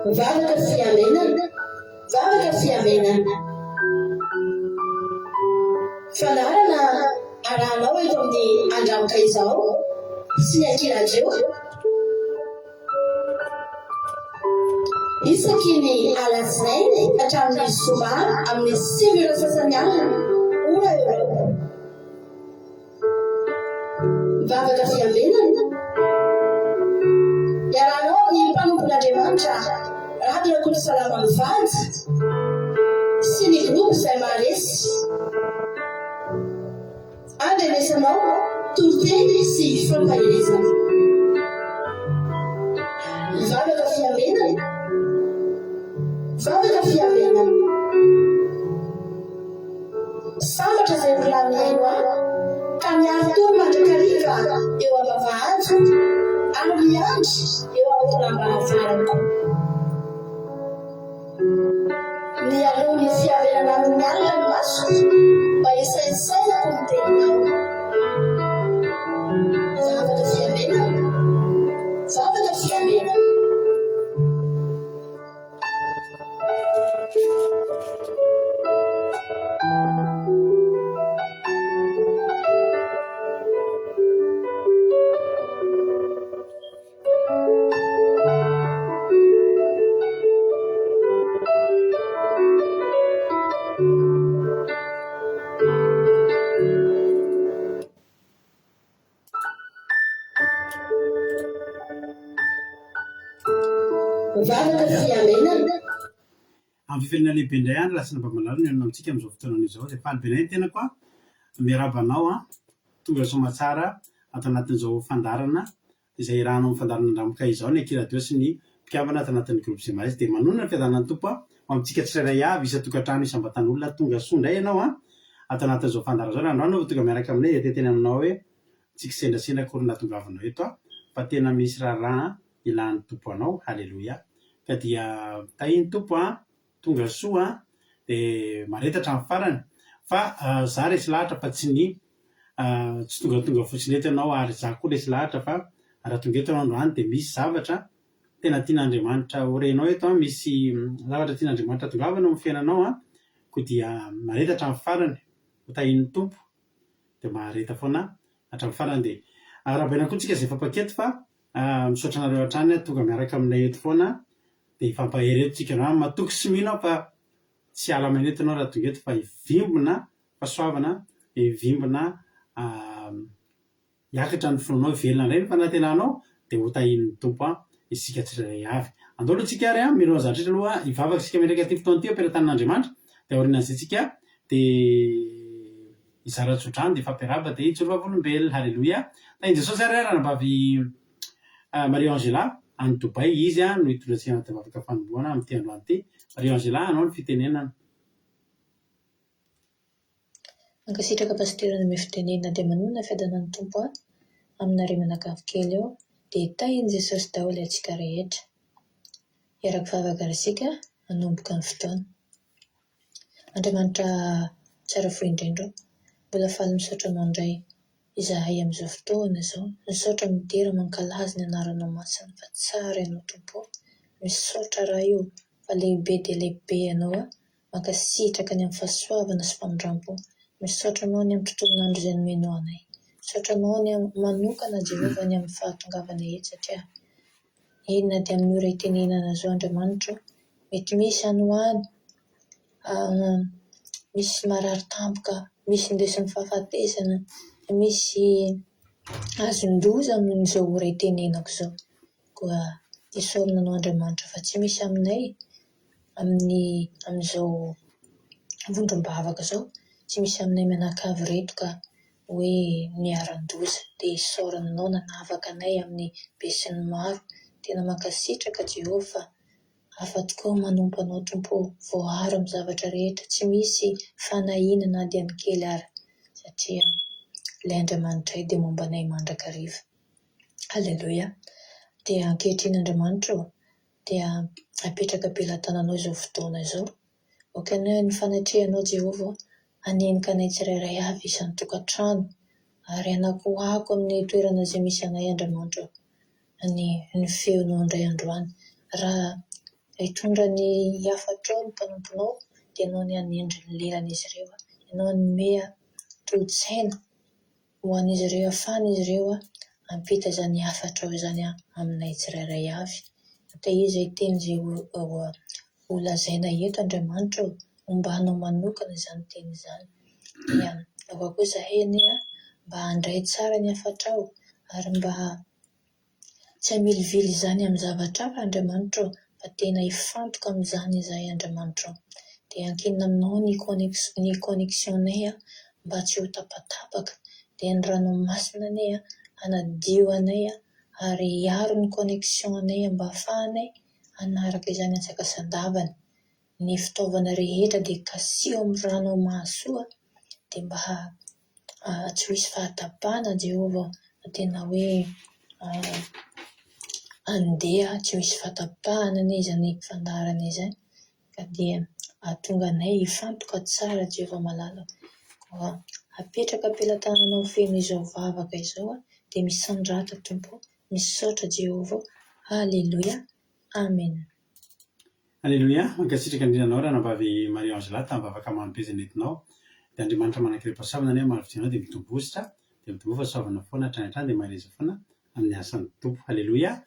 Mivavaka fiamenana, mivavaka fiamenana. Fandarana arahanao eto amin'ny andramoka izao sy ny ankilajeo. Isaky ny alatsinainy hatramin'ny zoma amin'ny 7 alina ora eo. Mivavaka fiamenana. Iarahanao amin'ny mpanompon'Andriamanitra Radio Salama Mivady sy ny groupe izay mahalesy. Andrenesanao toroteny sy fampahelezana. Mivavaka fiamenana. Mivavaka fiamenana. Sambatra izay volaniaino aho ka miaro toro mandrakariva eo am-bavahady ary miandry eo am-polam-bahavarako. Mialoha ny fiamenana amin'ny alina ny maso mba isaisainako ny teninao. Mivavaka fiamenana. Mivavaka fiamenana. Amin'ny fivelina lehibe indray andro lasina mpamalalo ny anao amintsika amin'izao fotoanana izao. Izay falibenay ny tenako a miarabanao a tonga soma tsara ato anatin'izao fandarana izay rahanao amin'ny fandarana andramoka izao ny akiradio sy ny mpikambana ato anatin'ny groupe Zemaris dia manonona ny fiadanan'ny tompo a amintsika tsirairay avy isa-tokantrano isam-batan'olona tonga soa indray ianao a ato anatin'izao fandarana izao. Androany no tonga miaraka aminay dia teteny aminao hoe tsika sendrasendra korona tongavanao eto a fa tena misy raharaha ilan'ny tompo anao. Halleloia. Ka dia tahiny tompo a tonga soa dia maretatra amin'ny farany fa za resy lahatra fa tsy ny tsy tonga fotsiny eto ianao ary za koa resy lahatra fa raha tonga eto ianao androany dia misy zavatra tena tian'Andriamanitra horenao eto a. Misy zavatra tian'Andriamanitra tongavana amin'ny fiainanao a koa dia maretatra amin'ny farany ho tahin'ny tompo dia mahareta foana hatramin'ny farany. Dia arahabaina koa tsika izay fampaketo fa misaotra anareo hatrany tonga miaraka aminay eto foana dia ifampahereto tsika na matoky sy mino fa tsy ala maineto ianao raha tonga eto fa hivimbina fahasoavana, hivimbina hiakatra ny fononao velona indray ny fanatenanao dia ho tahin'ny tompo a isika tsirairay avy. Andao aloha tsika ary a mino zatritra aloha hivavaka sika mendraka ty fotoana ty amperan-tanin'Andriamanitra dia aorianan'izay tsika dia hizaratsodrano dia fampiaraba dia hitsoroavolombelona. Halleloia. Tahin'i Jesosy ary ranambavy Marie Angela any Dubai izy a no hitondratsika anaty vavaka fanombohana amin'ity androany ity. Marie Angela, anao ny fitenenana. Mankasitraka pasitera ny fitenenana dia manonona fiadanan'ny tompo a amina remanakavy kely eo dia tahin'i Jesosy daholo antsika rehetra. Iaraka vavaka risika hanomboka ny fotoana. Andriamanitra tsara fo indrindra, mbola faly misaotra anao indray izahay amin'izao fotoana izao. Misaotra midera mankalaza ny anaranao masina fa tsara ianao tompo. Misaotra raha io fa lehibe dia lehibe ianao a, mankasitraka ny amin'ny fahasoavana sy famindrampo. Misaotra anao ny amin'ny tontolon'andro izay nomenao anay. Misaotra anao ny manokana Jehovah ny amin'ny fahatongavana eto satria inona dia amin'ny ora itenenana zao Andriamanitra mety misy any ho any misy marary tampoka, misy indesin'ny fahafatesana, misy azon-doza amin'izao ora itenenako izao. Koa isaorina anao Andriamanitra fa tsy misy aminay amin'izao vondrom-bavaka izao, tsy misy aminay menakavy reto ka hoe miaran-doza dia isaorana anao nanavaka anay amin'ny be sy ny maro. Tena mankasitraka Jehovah, hafa tokoa manompo anao tompo, voaharo amin'ny zavatra rehetra, tsy misy fanahiana na dia ny kely ary satria ilay Andriamanitra dia mombanay mandrakariva. Halleloia. Dia ankehitriny Andriamanitra dia apetraka am-pelatananao izao fotoana izao. Okanay ny fanatrehanao Jehovah, anenika anay tsirairay avy isan'ny tokantrano ary anakohako amin'ny toerana izay misy anay Andriamanitra ny feonao indray androany. Raha hitondra ny hafatra ao ny mpanomponao dia ianao ny hanendry ny lelan'izy ireo, ianao hanome tolo-tsaina ho an'izy ireo, ahafahan'izy ireo hampita izany hafatra ao izany aminay tsirairay avy. Dia izy teny izay ho lazaina eto Andriamanitra mba hanao manokana izany teny izany. Dia ao kosa heny mba handray tsara ny hafatra ao ary mba tsy hamilivily izany amin'ny zavatra hafa Andriamanitra fa tena hifantoka amin'izany izahay Andriamanitra. Dia ankinina aminao ny connexionnay mba tsy ho tapatapaka, dia ny ranomasina anay hanadio anay ary hiaro ny connexion anay mba hahafahanay hanaraka izany ansakasandavany. Ny fitaovana rehetra dia kasiho amin'ny rano mahasoa dia mba tsy ho hisy fahatapahana Jehovah, tena hoe andeha tsy ho hisy fahatapahana ny izany fandaharana izany, ka dia ahatonga anay hifantoka tsara Jehovah malala. Apetraka am-pelatananao feno izao vavaka izao dia misandrata Tompo, misaotra Jehovah. Haleloia, amen. Alleluia, mankasitraka andrinanao raha nambavy Maria Angela tamin'ny vavaka manom-pezana entinao. Dia Andriamanitra manankiram-pahasaovana any amin'ny fiainao dia mitombositra, dia mitombo fahasaovana foana hatrany hatrany dia mahareza foana amin'ny asan'ny Tompo. Haleloia.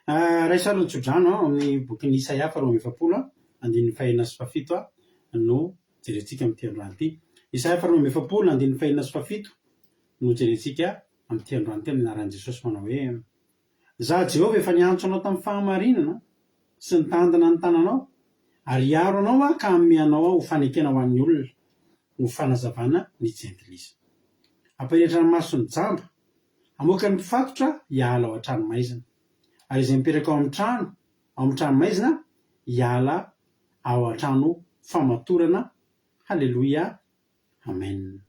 Raha isarony tsodrano amin'ny bokin'ny Isaia 4:7 no jerentsika amin'ity androany ity. Isaia 4:7 no jerentsika amin'ity androany ity amin'ny anaran'i Jesosy manao hoe: Izaho Jehovah efa niantso anao tamin'ny fahamarinana sy nitandana ny tananao ary hiaro anao ka hanome anao ho fanekena ho an'ny olona, ho fanazavana ny jentilisa. Ampahiretra ny maso ny jamba, hamoaka ny mpifatotra hiala ao an-trano maizina, ary izay mipetraka ao amin'ny trano maizina hiala ao an-trano famatorana. Haleloia, amen.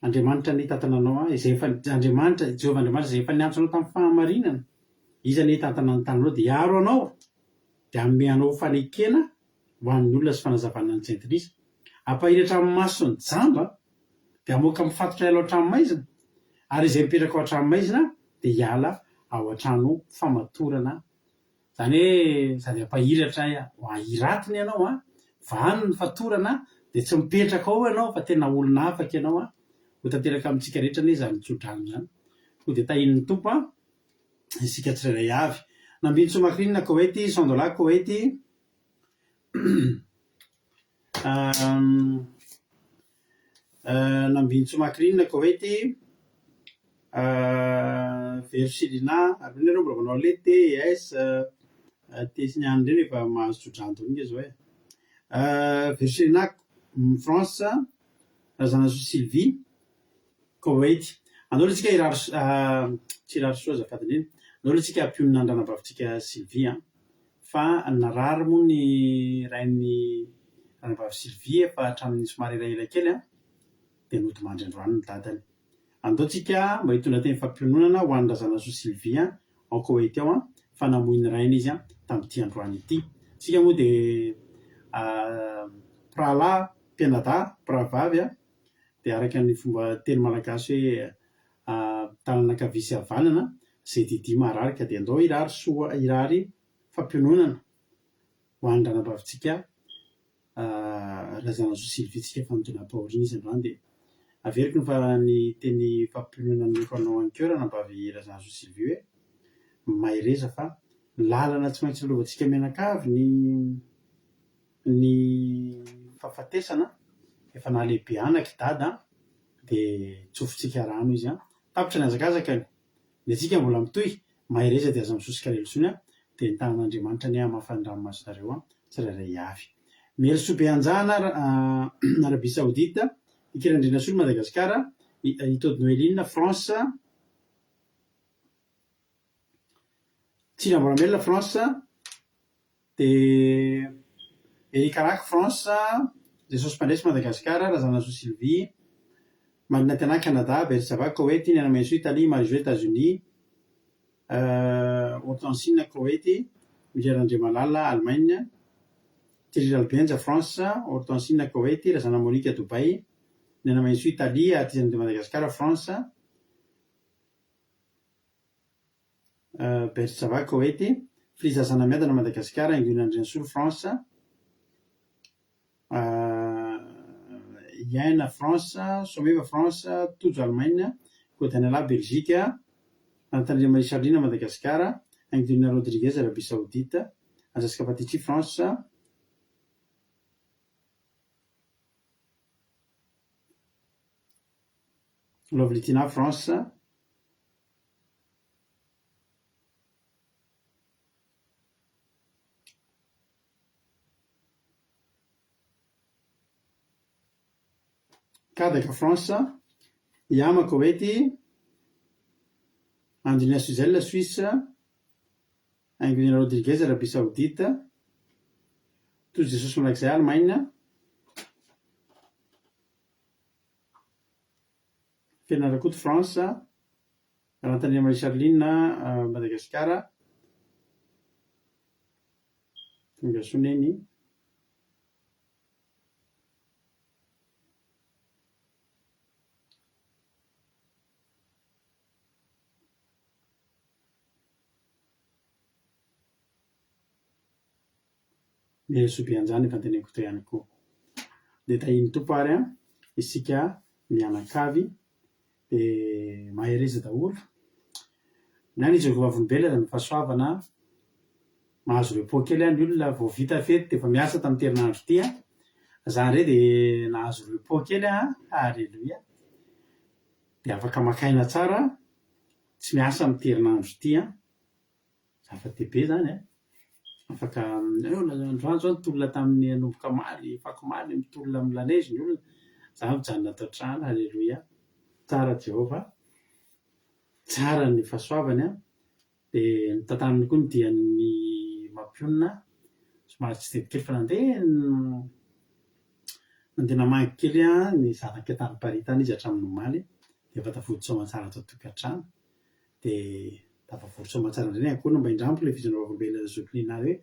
Andriamanitra ny tantananao Andriamanitra izay efa niantso anao tamin'ny fahamarinana, izy ny tantana ny tananao dia hiaro anao dia hanome anao fanekena ho an'ny olona sy fanazavana ny jentilisa. Ampahiretra amin'ny maso ny jamba dia hamoaka mifatotra hiala ao an-trano maizina, ary izay mipetraka ao an-trano maizina dia hiala ao an-trano famatorana. Izany hoe sady ampahiratra hiratiny ianao vahany ny fatorana dia tsy mipetraka ao ianao fa tena olona afaka ianao ho tanteraka amintsika rehetra anie izany tsodrano izany. Ho dia tahin'ny Tompo isika tsirairay avy. Nambiany Somakrinina Koety, $100 Koety. Nambiany Somakrinina Koety, Versilina, ary nareo mbola manao le TS Tesiniany ireny efa mahazo tsodrano inga zao e. Versilina France, razana so Sylvie Koety. Andao tsika tsy iraro soa azafady iny. Andao tsika ampionina andranambavitsika Sylvie fa narary moa ny rain'ny ranambavy Sylvie fa hatramin'ny somary elaela kely dia nody mandry androany ny dadany. Andao tsika mba hitondra teny fampiononana ho an'ny razana so Sylvie ao Koety ao fa namoy ny rainy izy tamin'ity androany ity. Tsika moa dia pralahy mpianadahy pravavy dia araka ny fomba teny malagasy hoe tanana ankavia sy havanana izay didy mararika, dia andao irary fampiononana ho an'ny ranambavitsika razana so Sylvie tsika fa mitonam-pahaoriana izy androany. Dia averiko ny teny fampiononana nofanao any keo ranambavy razana so Sylvie hoe mahireza fa lalana tsy maintsy lovantsika mianakavy ny fahafatesana efa nahalehibe anaky dada dia tsofintsika rano izy tapitra ny azakazakany. Dia tsika mbola mitohy mahireza dia aza misosika lelosony dia ny tanan'Andriamanitra ny hamafany ranomasonareo tsirairay avy. Miely sobe anjahana Arabia Saodita, Ikirandrina Solo Madagasikara, Itody Noeline France, Tsinamboramelona France, dia Erikaraky France, Jesosy Mpandresy Madagasikara, razana so Sylvie, Marina Tiana Canada, Bersava Koety, Niana Mainso Italie, Marie-Jo États-Unis, Hortensine Koety, Migerandre Malala Allemagne, Thierry Albenja France, Hortensine Koety, razana Monique Dubai, Niana Mainso Italie, Artisan de Madagascar France, Belge ça va Koweït, filizazana miadana Madagasikara, Guinée-Bissau, France, Yaina France, Someva France, Tojo Allemagne, Guatemala Belgique, Anathalie Marie-Charline Madagascar, Angelina Rodriguez Arabie Saoudite, Jessica Patici France, Lovlitina France, Kadeka France, Yama Koweït, Angelina Suzel Suisse, Angelina Rodriguez Arabie Saoudite, tous Jesus Malaxia Allemagne, Fenarakout France, Anathalie Marie-Charline Madagascar, tonga soneny misobianjany fanteneko to ihany koa dia tahiny tompo ary a isika mianakavy dia mahay reza daholo na nizy vavolombelona ny fahasoavana mahazo repos kely any olona vao vita fety dia efa miasa tamin'ny herinandro ty a zany re dia nahazo repos kely a alleloia dia afaka makaina tsara tsy miasa amin'ny herinandro ty a zava-dehibe zany a afaka androany zao nitolona tamin'ny anomboka maly fako maly mitolona amin'ny lanezy ny olona za mijanona atao trano alleloia tsara Jehova tsara ny fahasoavany a dia ny tantanany koa ny dia ny mampionina somary tsy dedikely fa nandeha namangy kely a ny zanaka tany paritany izy hatramin'ny omaly dia efa tafoditsomatsara atao tokantrano dia tafavory-soamatsara indray ankohana mba indrampo ilay vizona vavolombelona zokinina hoe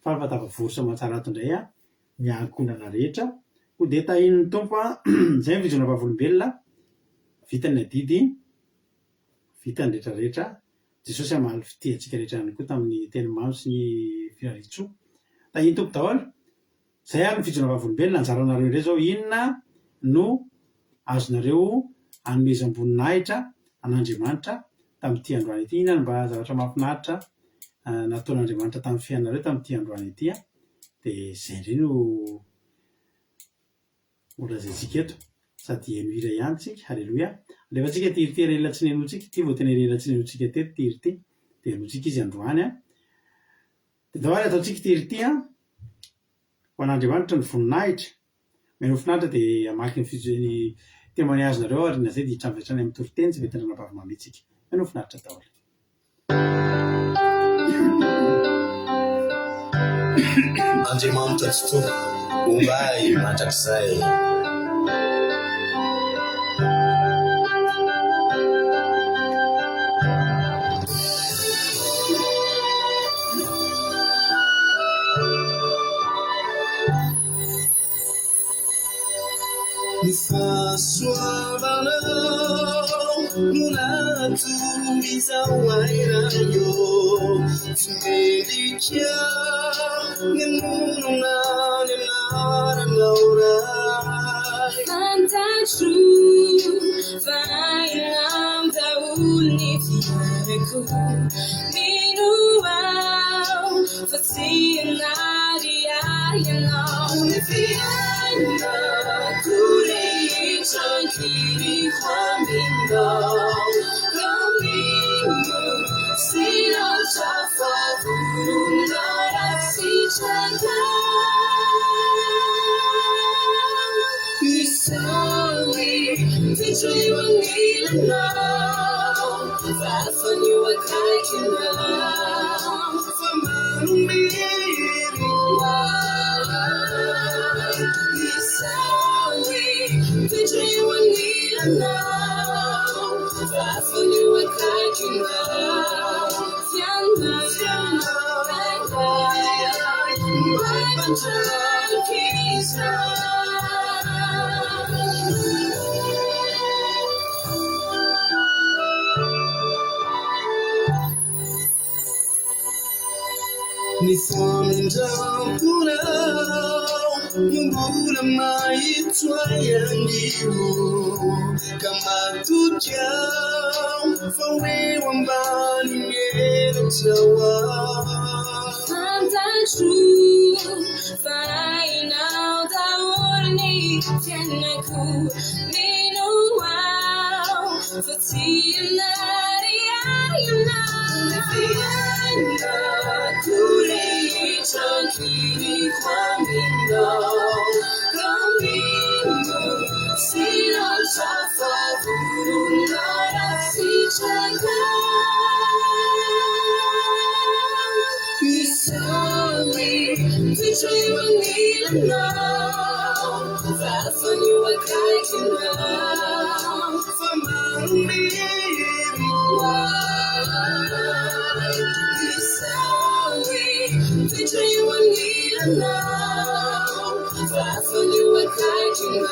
fa efa tafavory-soamatsara ato indray a miankonana rehetra ho dia tahin'ny tompo a izay ny vizona vavolombelona vitany adidy vitany rehetrarehetra Jesosy amaly fitiantsika rehetra ihany koa tamin'ny teny mamy sy ny firaritsoa tahin'ny tompo daholo izay ary ny vizona vavolombelona anjaranareo indray zao inona no azonareo hanomezam-boninahitra an'Andriamanitra tamin'ity androany ity inona no mba zavatra mahafinaritra nataon'Andriamanitra tamin'ny fiainareo tamin'ity androany ity a dia izay indray no olazaintsika eto sady eno hira ihany tsika halleloia alefantsika tiritery ela tsy nenotsika ity vao tena ela tsy nenotsika teto tirity dia enotsika izy androany a dia daholy ataontsika tirity a ho an'Andriamanitra ny voninahitra meno finaritra dia amaky ny fizony témoignage-nareo ary nazay dia hitrambitrany amin'ny toriteny tsy mety ndrana-bavy mametsika meno finaritra daholo Andriamanitra totoa ombay mandrakizay ny fahasoavanao no natomizao airayo tsy medika ny monona ny anaranao ray fantatro vainam daolony fiarako mino ao fa tsy anary arianao ny fiainako rehetrankiri hoaminao ramino sinatra favorona ratsitraka misaoy titrio angilanao vafanio akaikinao fa manomeriwa misaoy titrio angilanao vafanio akaikinao fianna Banjarkisa Ni fondrapunao Mula maitwayandimu Kama tujau Fawe wambani ngetawa Find out true Find out the warning Tenaku Minu wow Fatinari ayuna Fiana Kuri Chankiri Kwamino Kamino Sino Chafa Vurunara Sichaka Sorry, teacher, you need to know that when you were kiting now, for mommy, why? Sorry, teacher, you need to know that when you were kiting now,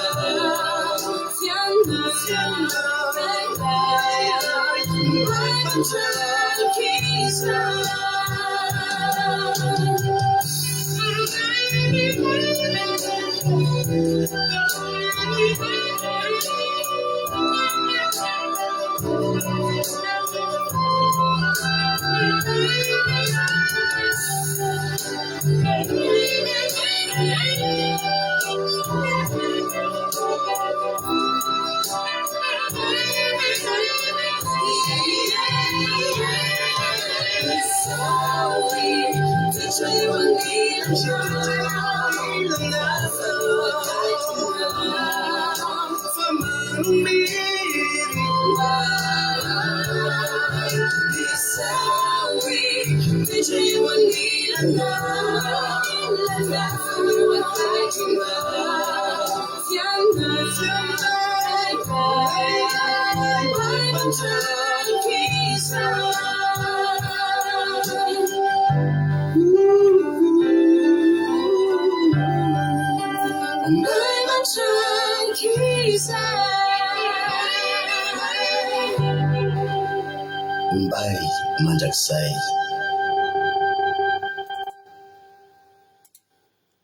Umbai mandraksay.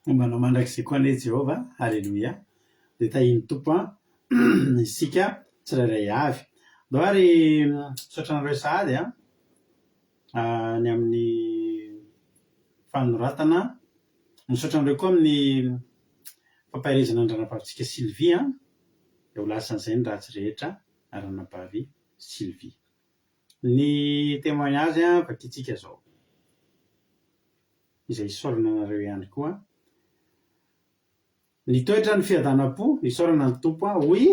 Manao mandrakizay koa le Jehova, halleluia. Dia tahiny tompo isika tsirairay avy. Dao ary saotranareo sahady ny amin'ny fanoratana, misaotranareo koa amin'ny fampahirizana andranabavitsika Sylvie dia ho lasan'izay ny ratsy rehetra aranabavy Sylvie. Ny témoignage vakitsika zao izay isaorana anareo ihany koa. Nitoetra ny fiadanam-po, isaorana ny tompo hoy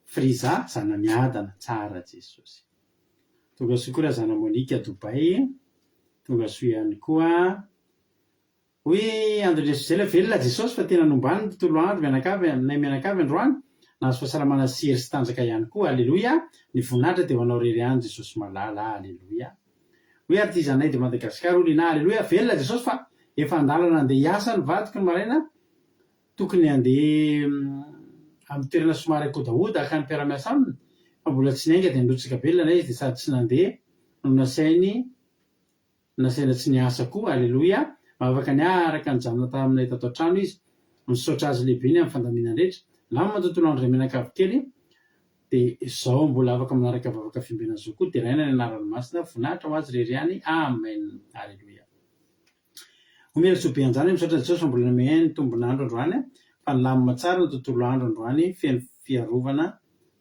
Friza zana miadana tsara Jesosy. Tonga soa koa zana Monika Dobay, tonga soa ihany koa hoy androndresozela velona Jesosy fa tena nombany ny tontolo andro mianakavy androany, nahazo fahasalamana sery sy tanjaka ihany koa, alleluia. Ny voninahitra dia ho anao rery any Jesosy malala, alleluia. Hoy artizanay de Madagasikara olina, alleluia, velona Jesosy fa efa andalana andeha hiasa ny vadiko ny maraina, tokony andeha amin'ny toerana somary akodaoda ka ny mpiara-miasa aminy, fa mbola tsy nainga dia androtsaka velona izy dia sady tsy nandeha no nasaina tsy niasa koa, alleluia. Afaka niaraka nijanona taminay tato an-trano izy, misaotra azy lehibe ny amin'ny fandamina rehetra. Lamina tontolo andro iray menakavy kely dia izao mbola afaka manaraka vavaka fimbena zao koa, teraina ny anaran'ny masina, voninahitra ho azy rery any, amen, alleluia. Omera soa be anjany misaotra Jesosy mbola nomeny ny tombon'andro androany, fa nilamina tsara ny tontolo andro androany, feno fiarovana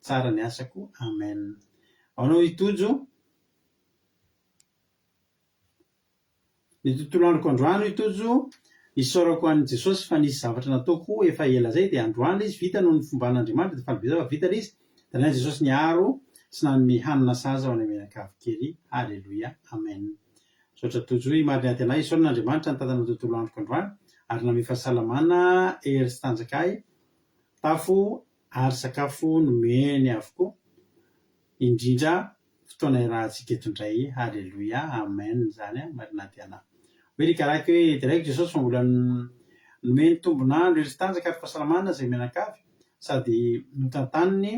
tsara ny asako, amen. Anao itojo ny tontolo androko androany itojo isaorako an'i Jesosy fa nisy zavatra nataoko efa ela zay dia androany izy vita noho ny fomban'Andriamanitra dia falibezava vita ilay izy, dia nahy Jesosy niaro sy nanome hanina saza ho any menakavy kely, alleluia, amen. Saotra tojo hoy marina aty anay isaoran'Andriamanitra ny tantana tontolo androko androany ary name fahasalamana hery sy tanjaka tafo ary sakafo nomeny avokoa indrindra fotoana irahantsika eto indray, alleluia, amen. Zany marina aty anay hoe rikaraka hoe direct Jesosy fa mbola nomeny tombon'andro hery sy tanjaka ary fahasalamana izay menakavy sady notantaniny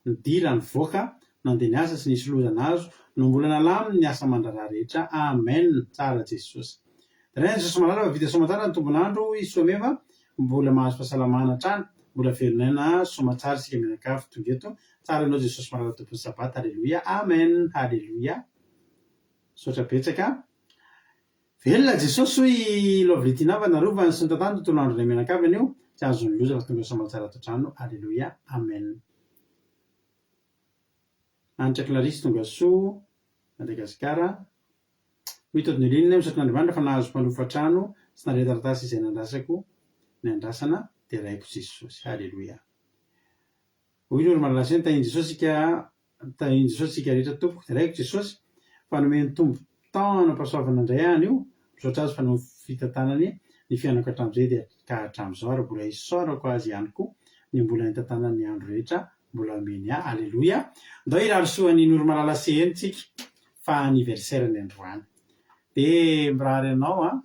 ny dila ny voaka nandeha ny asa sy nisy lozana azo no mbola nalaminy ny asa mandrarah rehetra. Amen. Tsara Jesosy. Raha Jesosy malala fa vita somatsara ny tombonandro isomeva mbola mahazo fahasalamana hatrany, mbola velonaina somatsara sika mianakavy tonga eto. Tsara ianao Jesosy malala tompony sabata. Halleluia. Amen. Halleluia. Sotra betsaka. Velona Jesosy hoy lovritinava narovany sy ny tantany tontolo andro ny mianakavy anio tsy azony loza fa tonga somatsara ato trano. Halleluia. Amen. Anitra Clarisse tonga soa Madagasikara. Mitotony linina misaotran'Andriamanitra fa nahazo mpanofa trano sy nareta taratasy izay nandrasako ny andrasana dia raiko Jesosy. Halleluia. Hoy ny olo malalasy ny tahiny Jesosy sika rehetra tompoko dia raiko Jesosy fa nomeny tombo taona pasoavana indray any io misaotra azy fa no fitantanany ny fiainako hatramin'izay dia ka hatramin'izao ary mbola isaorako azy ihany koa ny mbola nitantanany ny andro rehetra mbola omeny ahy. Halleluia. Ndao irarisoan'ny noro malalasy tsika fa anniversaire ny androany dia mirary anao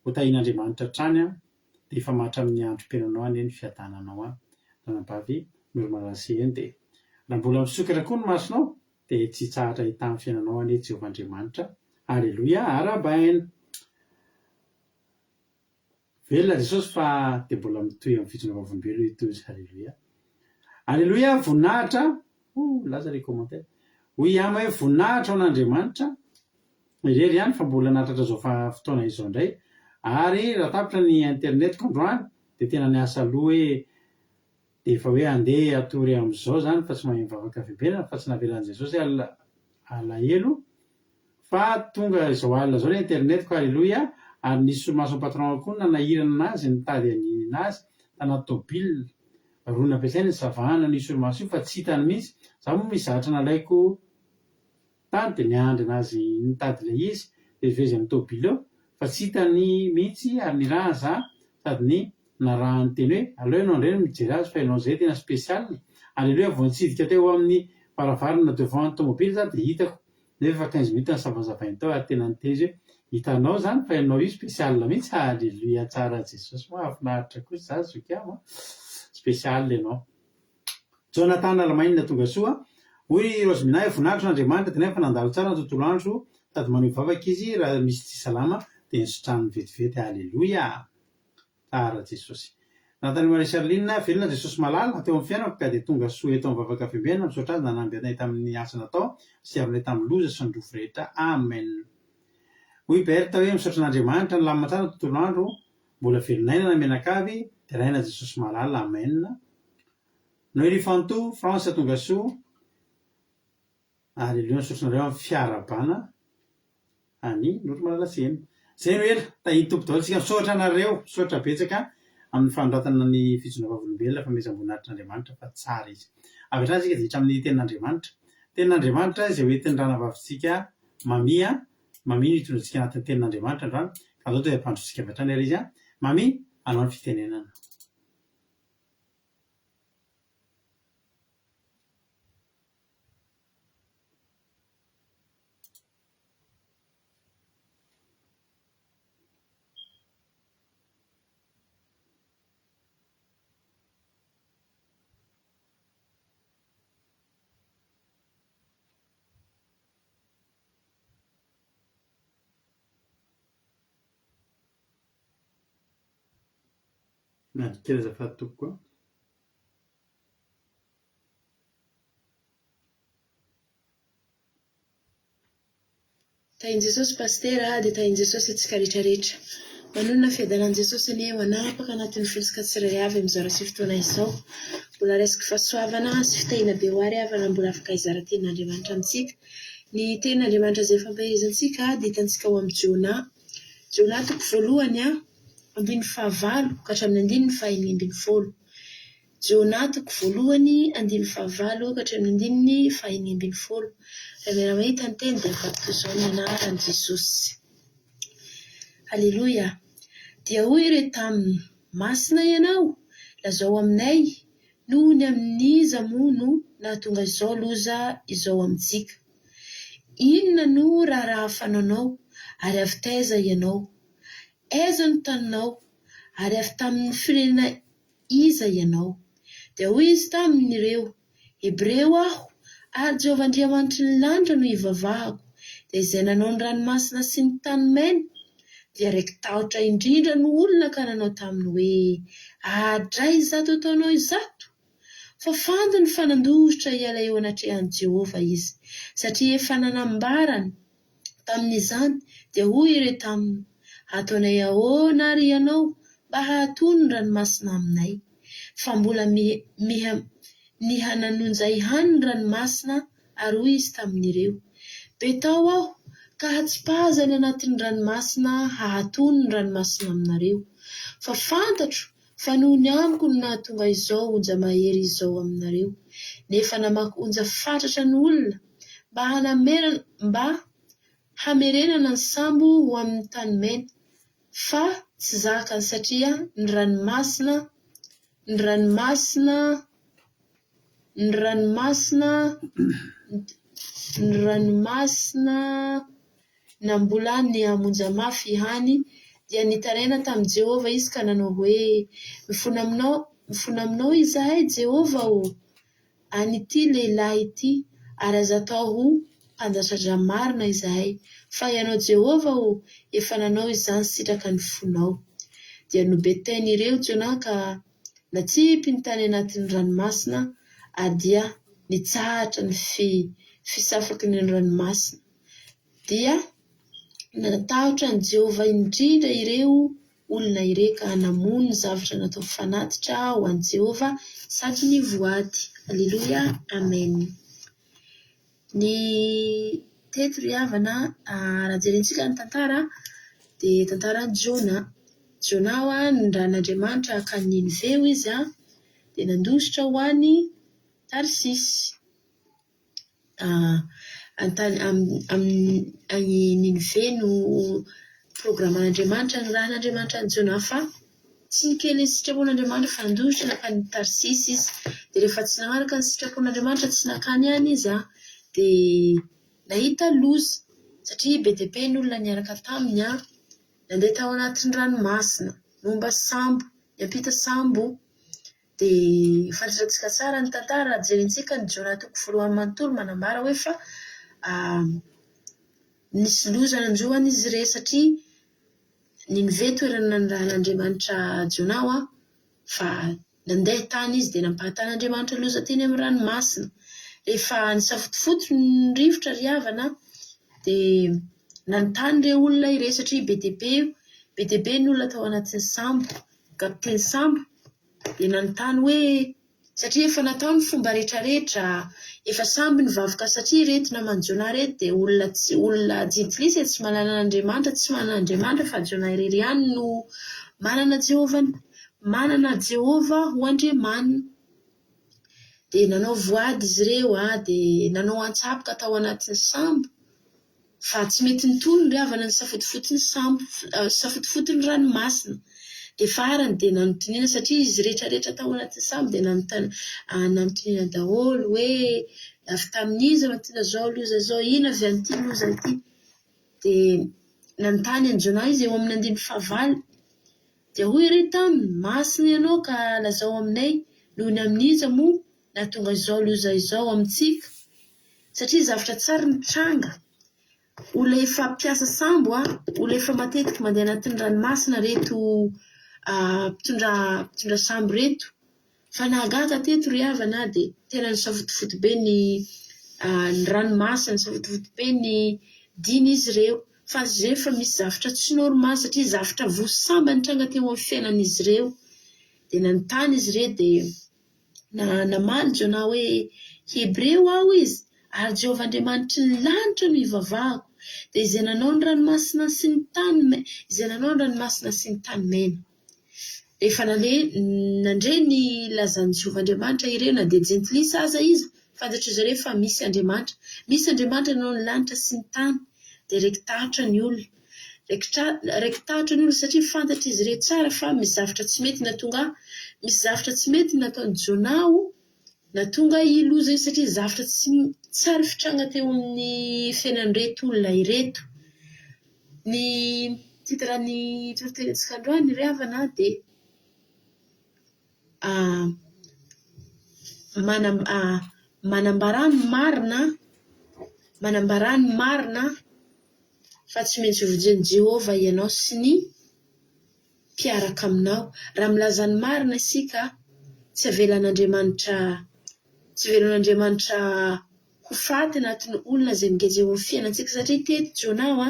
ho tahin'Andriamanitra trany dia efa mahatra amin'ny androm-piainanao any ny fiadananao ranambavy noro malalasy dia raha mbola misokatra koa ny masonao dia tsy tsahatra hita amin'ny fiainanao any Jehovahandriamanitra. Halleluia. Arabaina. Velona Jesosy fa dia mbola mitohy amin'ny fitsona vavolombelona itozy. Halleluia. Halleluia. Voninahitra. Laza les commentaires. Hoy ama hoe voninahitra ho an'Andriamanitra. Irery ihany fa mbola nahatratra zao fotoana izao indray. Ary raha tapitra ny internet androany dia tena niasa aloha hoe dia efa hoe andeha atory amin'izao zany fa tsy mahay mivavaka fibenana fa tsy navelan'i Jesosy alahelo fa tonga izao alina zao ny internet. Halleluia. Ary nisy solomaso patron koa nanahirana anazy nitady anazy tanaty tôbila roa nampiasaina ny savahana ny solomaso io fa tsy hitany mihitsy. Zaho moa mizatra nalaiko tany dia niandry anazy nitady ilay izy dia vezy amin'ny tôbila eo fa tsy hitany mihitsy ary ny raza sady ny narahany teny hoe aleo ianao indray no mijery azy fa ianao izay tena spesialy. Halleluia. Vao nitsidika teo amin'ny varavarana devant ny tômôbily za dia hitako nefa 15 minutes ny savanzavainy tao ary tena niteza hoe hitanao zany fa ianao io spesialy mihitsy. Halleluia. Tsara Jesosy. Mahafinaritra kosa za zokamo spesialy ianao. Jonathan Alamainina tonga soa. Hoy Roseminahy voninahitra n'Andriamanitra dia nefa nandalo tsara ny tontolo andro sady maneho vavaka izy raha misy tsy salama dia nisotrany vetivety. Halleluia. Tsara Jesosy. Nathalie Marie Charline. Velona Jesosy malala teo amin'ny fiainako ka dia tonga soa eto amin'ny vavaka fibenana misaotra azy nanamby anay tamin'ny asa natao sy aronay tamin'ny loza sy ny rofo rehetra. Amen. Hoy Berta hoe misaotra n'Andriamanitra ny lamina tsara ny tontolo andro mbola velonaina na mianakavy dia raina Jesosy malala. Amen. Noélie Fanto France tonga soa. Halleluia. Misaotranareo amin'ny fiarabana any noro malalasy. Zay no ela tahiny tompo daholo tsika misaotra anareo. Misaotra betsaka amin'ny fanondratana ny fitsona vavolombelona famezam-boninahitran'Andriamanitra fa tsara izy. Avy hatrany tsika dia hatramin'ny tenin'Andriamanitra. Tenin'Andriamanitra izay hoe teny-drana vavintsika mamia. Mami no hitondrantsika anatin'ny tenin'Andriamanitra androany ka zao dia ampandrotsika avy hatrany ary izy. Mami, anao ny fitenenana. Kely azafady toko koa. Tahiny Jesosy pastera dia tahiny Jesosy atsika rehetrarehetra. Manonona fiadanan'i Jesosy anie manapaka anatin'ny filosika tsirairay avy amin'izao raha sy fotoana izao. Mbola resaka fahasoavana sy fitahina be ho ary avana mbola afaka hizaran-tenin'Andriamanitra amintsika. Ny tenin'Andriamanitra izay fampahirizantsika dia hitantsika ao amin'ny Jona. Jona toko voalohany 15 ka hatramin'ny 1:9. Jona toko voalohany 15 ka hatramin'ny 1:9. Raha mera mahita ny teny dia afaka izao ny anaran'i Jesosy. Halleluia. Dia hoy ireo taminy, masina ianao, lazao aminay noho ny amin'iza mono nahatonga izao loza izao amintsika. Inona no raha fanaonao ary avy taiza ianao? Aiza no taninao ary avy tamin'ny firenena iza ianao? Dia hoy izy tamin'ireo, Hebreo aho ary Jehovah Andriamanitry ny lanitra no ivavahako, dia izay nanao ny ranomasina sy ny tany mena dia raiky tahotra indrindra no olona ka nanao taminy hoe adray izato ataonao izato. Fa fanto ny fanandositra hiala eo anatrehan'i Jehovah izy, satria efa nanambarany tamin'izany dia hoy ireto aminy: ataonay ahoana ary ianao mba hahatony ny ranomasina aminay, fa mbola nihananonja ihany ny ranomasina, ary hoy izy tamin'ireo: betao aho ka hatsipaza ny anatin'ny ranomasina hahatony ny ranomasina aminareo. Fa fantatro fa noho ny amiko no nahatonga izao onja mahery izao aminareo, nefa namaky onja fatratra ny olona mba hamerenana ny sambo ho amin'ny tany mena, fa tsy zakany, satria ny ranomasina na mbola ny hamonja mafy ihany dia nitaraina tamin'i Jehovah izy ka nanao hoe: mifona aminao izahay Jehovah o, an'ity lehilahy ity, ary aza atao ho mpanjatrandra marina izahay, fa ianao Jehovah o, efa nanao izany sitraka ny fonao. Dia nobetain'ireo Jona ka natsipy ny tany anatin'ny ranomasina, ary dia nitsahatra ny fisafaky ny ranomasina. Dia natahotra ny Jehovah indrindra ireo olona ireka namono ny zavatra natao fanatitra ho an'i Jehovah sady ny voady. Alleluia, amen. Ny teto ry havana, raha jerentsika ny tantara dia tantaran'i Jona. Jona nindran'Andriamanitra ka Niniveh izy dia nandositra ho any Tarsisy. Niniveh no programan'Andriamanitra ny rahan'Andriamanitra ny Jona, fa tsy nikely ny sitrapon'Andriamanitra fa nandositra nakany Tarsisy izy. Dia rehefa tsy nagnaraka ny sitrapon'Andriamanitra, tsy nakany any izy dia nahita loza, satria be dia be ny olona niaraka taminy nandeha tao anatin'ny ranomasina momba sambo, niampita sambo. Dia fantatrantsika tsara ny tantara, jerentsika ny Jona toko voalohany manontolo manambara hoe fa nisy loza nanjoany izy re, satria Niniveh toerana nandrahan'Andriamanitra Jona fa nandeha tany izy dia nampahatan'Andriamanitra loza teny amin'ny ranomasina. Rehefa nisafotofoto ny rivotra ry havana dia nanontany ireo olona ireo, satria be dia be ny olona tao anatin'ny sambo, kapiten'ny sambo. Dia nanontany hoe, satria efa natao ny fomba rehetrarehetra, efa samby nivavaka, satria reto namany Jona reto dia olona jintilisa, tsy manana Andriamanitra, tsy manana Andriamanitra, fa Jona irery ihany no manana Jehovah ho Andriamanina. Dia nanao voady izy ireo dia nanao antsapoka tao anatin'ny sambo, fa tsy mety nitony ry havana ny safotofoton'ny ranomasina. Dia farany dia nanontaniana, satria izy rehetrarehetra tao anatin'ny sambo dia nanontaniana daholo hoe avy tamin'iza mahatonga zao loza zao, ina avy an'ity loza ity. Dia nanontany an'i Jona izy eo amin'ny 15 dia hoy ireto taminy: masina ianao ka lazao aminay noho ny amin'iza moa nahatonga izao loza izao amintsika, satria zavatra tsara ny tranga. Olona efa mpiasa sambo, olona efa matetika mandeha anatin'ny ranomasina reto, mpitondra sambo reto. Fa nahagaga teto ry havana dia tena nisafotofoto be ny ranomasina, nisafotofoto be ny diny izy ireo. Fa izy ireo fa misy zavatra tsy normal, satria zavatra voasamba nitranga teo amin'ny fiainan'izy ireo. Dia nanontany izy ireo dia namaly Jona hoe Hebreo aho izy, ary Jehovah Andriamanitry ny lanitra no ivavahako, dia izay nanao ny ranomasina sy ny tany mena. Rehefa nandre ny lazan'ny Jehovah Andriamanitra ireo, na dia jentilisa aza izy, fantatro izy ireo fa misy Andriamanitra nanao ny lanitra sy ny tany. Dia raiky tahotra ny olona, satria fantatra izy ireo tsara fa misy zavatra tsy mety nataon'ny Jona natonga iloza io, satria zavatra tsy tsara fitranga teo amin'ny fiainan'ireto olona ireto. Ny titran'ny toriterentsika androany ry havana dia manambarany marina fa tsy maintsy vojen'i Jehova ianao sy ny mpiaraka aminao. Raha milazany marina isika tsy avelan'Andriamanitra ho faty anatin'ny olona izay mingeza eo amin'ny fiainantsika satria teto Jonao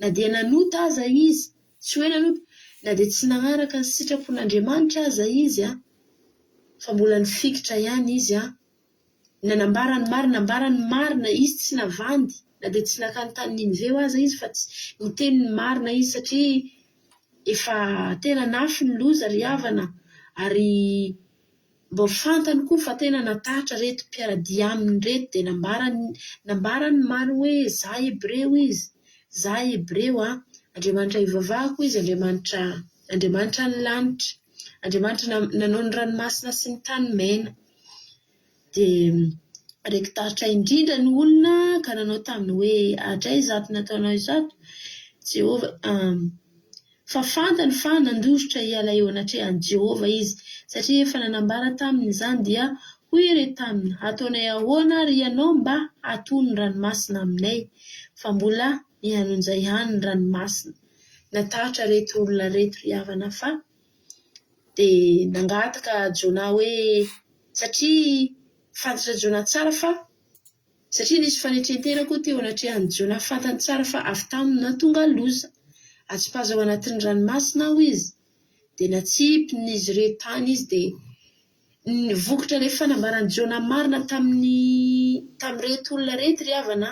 na dia nanota aza izy tsy hoe nanota na dia tsy nagnaraka ny sitrapon'Andriamanitra aza izy fa mbola nifikitra ihany izy nanambarany marina izy tsy navandy na dia tsy nakany tany Niniveo aza izy fa tsy niteny ny marina izy satria efa tena nafy ny loza ry havana ary mbo fantany koa fa tena natahatra reto mpiaradia aminy reto dia nambarany marina hoe za Hebreo izy za Hebreo Andriamanitra ivavahako izy Andriamanitra ny lanitra Andriamanitra nanao ny ranomasina sy ny tany mena dia rekitahitra indrindra ny olona ka nanao taminy hoe adray izato nataonao izato Jehova fa fantany fa nandositra hiala eo anatrehan'i Jehova izy satria efa nanambara taminy izany dia hoy re taminy ataonay ahoana ary ianao mba hatony ranomasina aminay fa mbola mihanonja ihany ny ranomasina natahatra reto olona reto ry havana fa dia nangataka Jona hoe satria fantatra Jona tsara fa satria nisy fanetrentena koa teo anatrehan'i Jona fantany tsara fa avy taminy nahatonga loza atsipazo ao anatin'ny ranomasina aho izy dia natsipin'izy ireo tany izy dia vokotra rehefa nambarany Jona marina tamin'ireto olona reto ry havana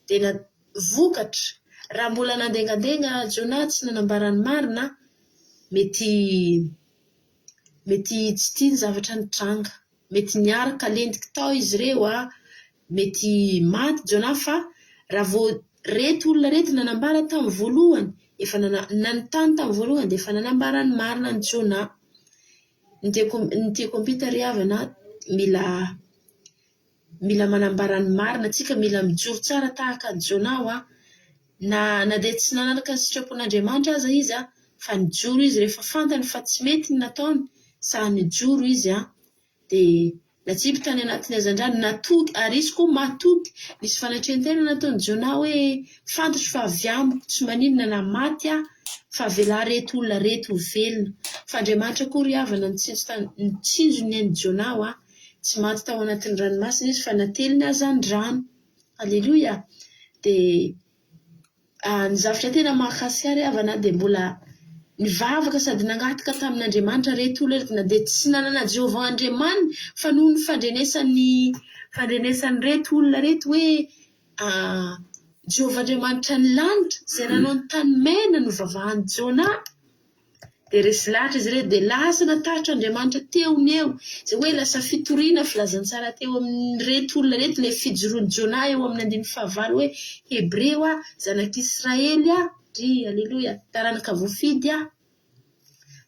dia navokatra raha mbola nandengandenga Jona tsy nanambarany marina mety tsy tiany zavatra nitranga mety niaraka lentiko tao izy ireo mety maty Jona fa raha vao reto olona reto nanambara tamin'ny voalohany efa nanontany tamin'ny voalohany dia efa nanambarany marina ny Jona. Ny tiako ampita ry havana mila manambarany marina tsika mila mijoro tsara tahaka ny Jona na dia tsy nanaraka ny sitrapon'Andriamanitra aza izy fa nijoro izy rehefa fantany fa tsy mety ny nataony sa nijoro izy dia natsipy tany anatin'ny hazandrano natoky ary izy koa matoky nisy fanatrentena nataony Jona hoe fantatro fa avy amiko tsy maninona na maty fa avela reto olona reto ho velona fa Andriamanitra koa ry havana nitsinjo ny an'i Jona tsy maty tao anatin'ny ranomasina izy fa nateliny hazandrano. Alleluia. Dia ny zavatra tena mahakasika ry havana dia mbola nivavaka sady nangataka tamin'Andriamanitra reto olona reto na dia tsy nanana Jehova Andriamanitra fa noho ny fandrenesany reto olona reto hoe Jehova Andriamanitra ny lanitra izay nanao ny tany mena no vavahany Jona dia resy lahatra izy reto dia lasa natahatra Andriamanitra teony eo izay hoe lasa fitoriana filazany tsara teo amin'ny reto olona reto ilay fijoroany Jona eo amin'ny 19 hoe Hebreo zanak'Israely ry alleluia taranaka voafidy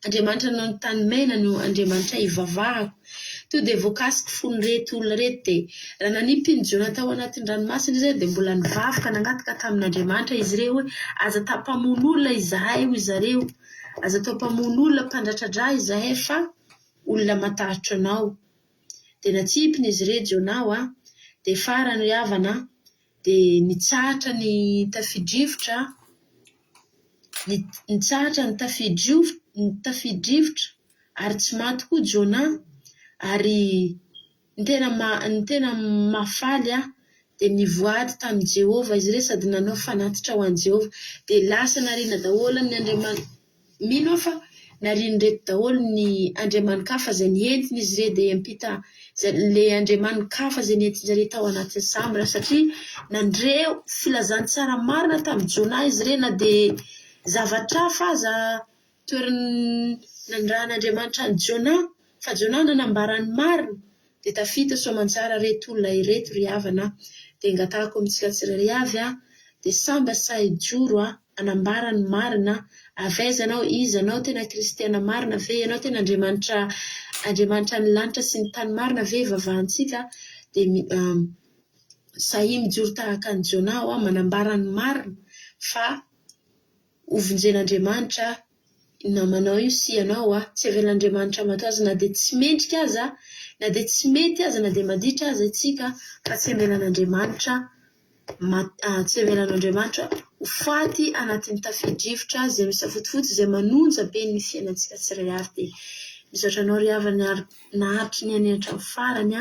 Andriamanitra nanao ny tany mena no Andriamanitra ivavahako to dia voakasika fony reto olona reto dia raha nanipiny Jona tao anatin'ny ranomasina izy dia mbola nivavaka nangataka tamin'Andriamanitra izy ireo hoe aza tapamon'olona izahay ho izareo aza tapamon'olona mpandratra-drà izahay fa olona matahatra anao dia natsipiny izy ireo Jona dia farany ry havana dia nitsahatra ny tafidrivotra ary tsy maty koa Jona ary ny tena mafaly dia nivoady tamin'i Jehova izy ireo sady nanao fanatitra ho an'i Jehova dia lasa nariana daholo ny mino fa nariany reto daholo ny andriamanikafa izay nientiny izy ireo dia ampita ilay andriamanikafa izay nientin-jareo tao anatin'ny sambra satria nandreo filazantsara marina tamin'i Jona izy ireo na dia zavatra hafa aza toerany nandrahan'Andriamanitra ny Jona fa Jona nanambarany marina dia tafita soamantsara reto olona ireto ry havana dia ngatahako amintsika tsirairay avy dia samba sahijoro anambarany marina avaiza anao izy anao tena kristiana marina ve ianao tena Andriamanitra ny lanitra sy ny tany marina ve vavahantsika dia sahy mijoro tahaka ny Jona manambarany marina fa hovonjen'Andriamanitra namanao io sy ianao tsy avelan'Andriamanitra matoa azy na dia tsy mendrika aza na dia tsy mety aza na dia manditra aza itsika fa tsy hamelan'Andriamanitra tsy hamelan'Andriamanitra ho faty anatin'ny tafidrivotra izay misafotifotsy izay manonja be ny fiainantsika tsirairay dia misaotra anao ry havana naharitry ny any hatramin'ny farany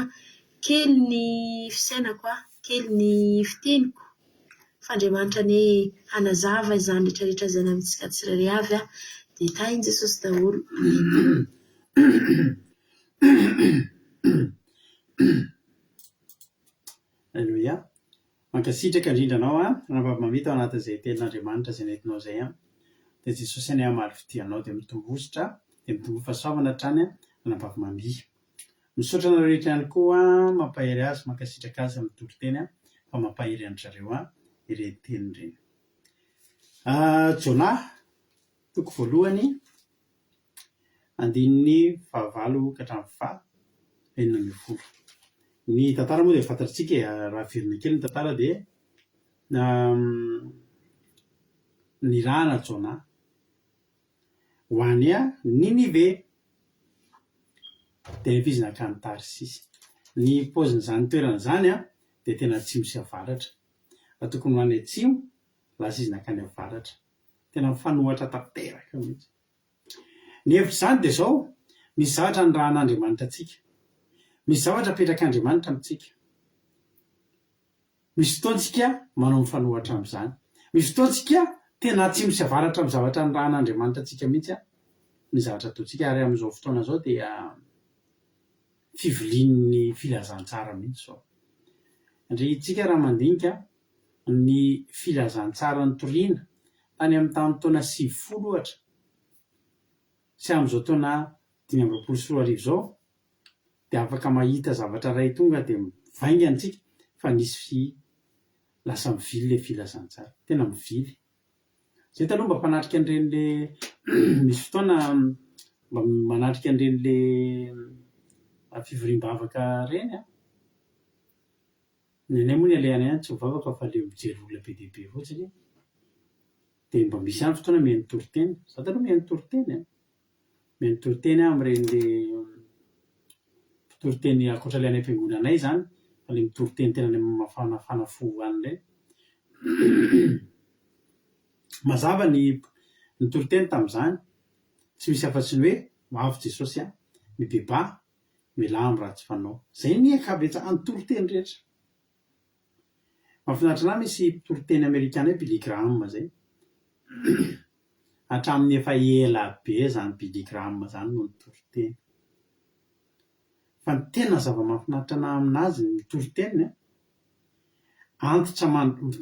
kely ny fisainako kely ny fiteniko fa Andriamanitra ny hanazava izany rehetrarehetra izay amintsika tsirairay avy dia tahin' Jesosy daholo. Alleluia. Mankasitraka indrindra anao raha mamita ao anatin'izay tenin'Andriamanitra izay nentinao izay dia Jesosy any hamaly fidianao dia mitombositra dia mitombo fahasoavana hatrany anambavimamy. Misaotra anao rehetra ihany koa mampahery azy mankasitraka azy amin'ny toriteny fa mampahery andry zareo ireny teny ireny. Jona toko voalohany 9:29. Ny tantara moa dia fantatritsika raha verina kely ny tantara dia nirahana Jona ho any Ninive dia izy nakany Tarsisy. Ny paozin'izany toerana izany dia tena atsimo sy avaratra. Raha tokony ho any atsimo lasa izy nakany avaratra. Tena mifanohatra tanteraka mihitsy. Ny hevitr' izany dia izao, misy zavatra ny raha an'Andriamanitra antsika. Misy zavatra apetrak'Andriamanitra amintsika. Misy fotoantsika manao mifanohatra amin'izany. Misy fotoantsika tena atsimo sy avaratra amin'ny zavatra ny raha an'Andriamanitra antsika mihitsy ny zavatra ataontsika. Ary amin'izao fotoana izao dia fivilian'ny filazantsara mihitsy izao. Indray itsika raha mandinika ny filazantsara ny toriana tany amin'ny taona 90 ohatra sy amin'izao taona 524 izao dia afaka mahita zavatra ray tonga dia mivainga antsika fa nisy lasa mivily ilay filazantsara. Tena mivily. Izay taloha mba mpanatrika an'ireny le misy fotoana mba manatrika an'ireny le fivoriam-bavaka ireny nenay moa ny alehanay tsy ho vavaka fa le mijery olona be dia be fotsiny dia mba misy ihany fotoana mihaino toriteny. Za taloha mihaino toriteny mihaino toriteny amin'ireny le toriteny ankoatra ilay any am-piangonanay izany fa le mitoriteny tena le mafanafana fo an'ireny. Mazava ny toriteny tamin'izany tsy misy afa-tsy ny hoe hoavy Jesosy mibeba milamy raha tsy fanao. Izay ny ankabetsahany toriteny rehetra. Mahafinaritra anahy misy toriteny Amerikana Billy Graham izay. Hatramin'ny efa ela be izany Billy Graham izany no toriteny. Fa ny tena zava-mahafinaritra anahy aminazy ny toriteny antitra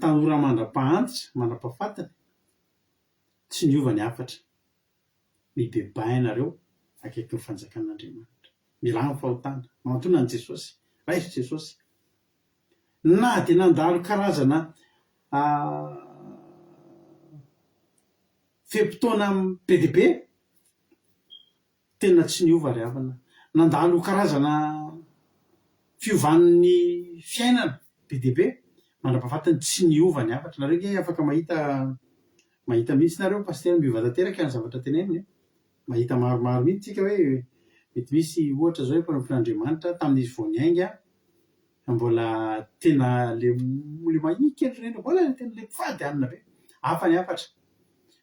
tanora mandra-pahaantitra mandra-pahafatana tsy niova ny hafatra. Mibeba ianareo akaiky ny fanjakan'Andriamanitra. Milamy fahotana manatona an' Jesosy. Raiso Jesosy. Na dia nandalo karazana fehim-potoana be dia be tena tsy niova ry havana. Nandalo karazana fiovan'ny fiainana be dia be mandra-pahafatana tsy niova ny hafatra. Nareo nge afaka mahita mihitsy nareo pastera miova tanteraka ny zavatra teneniny. Mahita maromaro mihitsy tsika hoe mety misy ohatra zao hoe mpanompon'Andriamanitra tamin'izy vao niainga mbola tena le mahiny kely reny mbola tena le mpivady anina be hafa ny hafatra.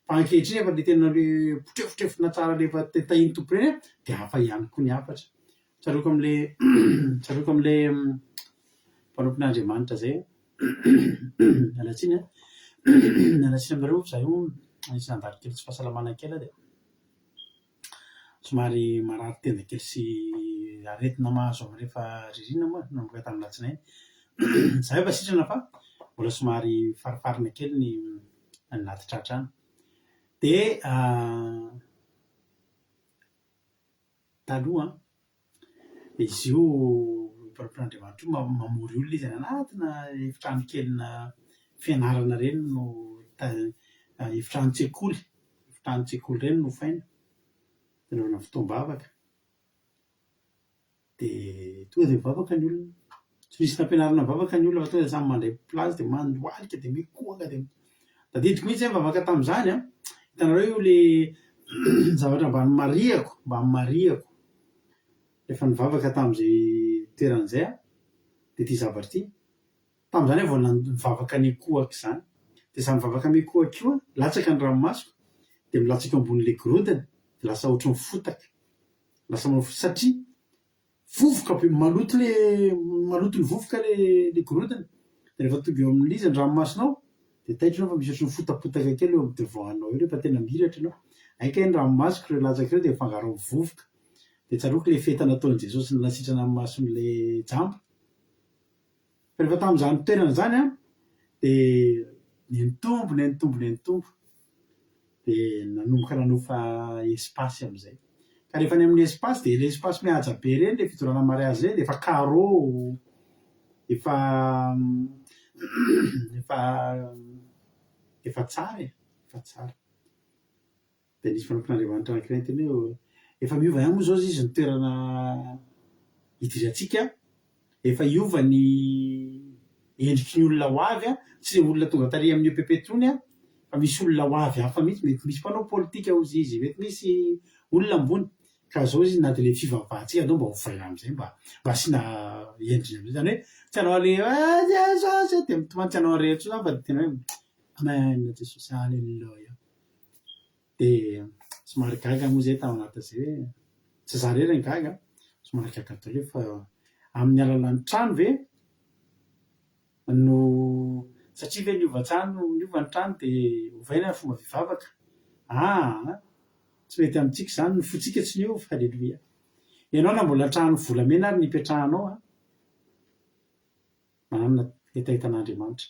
Fa ankehitriny efa le tena le potrefotrefona tsara le efa tahiny tompo reny dia hafa ihany koa ny hafatra. Tsaroako amin'le mpanompon'Andriamanitra zay alatsiny aminareo za io isy nandalo kely tsy fahasalamana kely dia somary marary tenda kely sy aretina mahazo amin'ny rehefa ririna moa nanomboka tamin'ny latsinainy. Za efa sitrana fa mbola somary farifarina kely ny natitratra any. Dia taloha izy io mpanompon'Andriamanitra io mamory olona izy anatina efitrano kelina fianarana ireny no efitrano-tsekoly ireny no faina anaovana fotoam-bavaka. Dia tonga dia mivavaka ny olona. Tsy misy nampianarana mivavaka ny olona fa tonga dia samy mandray plazy dia mandoalika dia mikohaka dia tadidiko mihitsy mivavaka tamin'izany hitanareo io le zavatra mba mariako rehefa nivavaka tamin'izay toeran'izay dia ity zavatra ity tamin'izany vao nivavaka ny kohaka izany dia za mivavaka amin'ny kohaka io latsaka ny ranomasoko dia milatsaka ambon'ilay gorodona dia lasa ohatry ny fotaka lasa satria vovoka be maloto ny vovoka le gorodona dia rehefa tonga eo amin'izy ny ranomasonao dia taitranao fa misy ohatry ny fotapotaka kely eo amin'ny devoanao eo rehefa tena miratra ianao aika ny ranomasoko ireo latsaka ireo dia mifangaro amin'ny vovoka dia tsaroako ilay feta nataon'i Jesosy nasitrana amin'ny mason'ilay jambo fa rehefa tamin'izany toerana izany dia nentombo dia nanomboka nanofa espasy amin'izay ka rehefa any amin'ny espasy dia ilay espasy mihaja be ireny ilay fidorana mariazy ireny dia efa carreau efa tsara dia nisy mpanampin'Andriamanitra anankiray teny hoe efa miova ihany moa zao izy ny toerana idirantsika efa iova ny endriky ny olona ho avy tsy ilay olona tonga tary amin'ny pepetrony fa misy olona ho avy hafa mihitsy mety misy mpanao politika hozy izy mety misy olona ambony ka zao izy na dia ilay fivavahantsika andao mba ho frera amin'izay mba asiana endriny amin'izay zany hoe tsy hanao ale Jesosy dia mitomany tsy hanao arehetso zany fa tena hoe amen Jesosy alleluia dia somary gaga moa zay tao anatin'izay hoe tsy za rery ny gaga somary gaga daholo fa amin'ny alalan'ny trano ve no satria ve niova ny trano dia ovaina ny fomba fivavaka tsy mety amintsika izany ny fotsika tsy niova halleluia ianao na mbola trano volamena ary nipetrahanao manana etahitan'Andriamanitra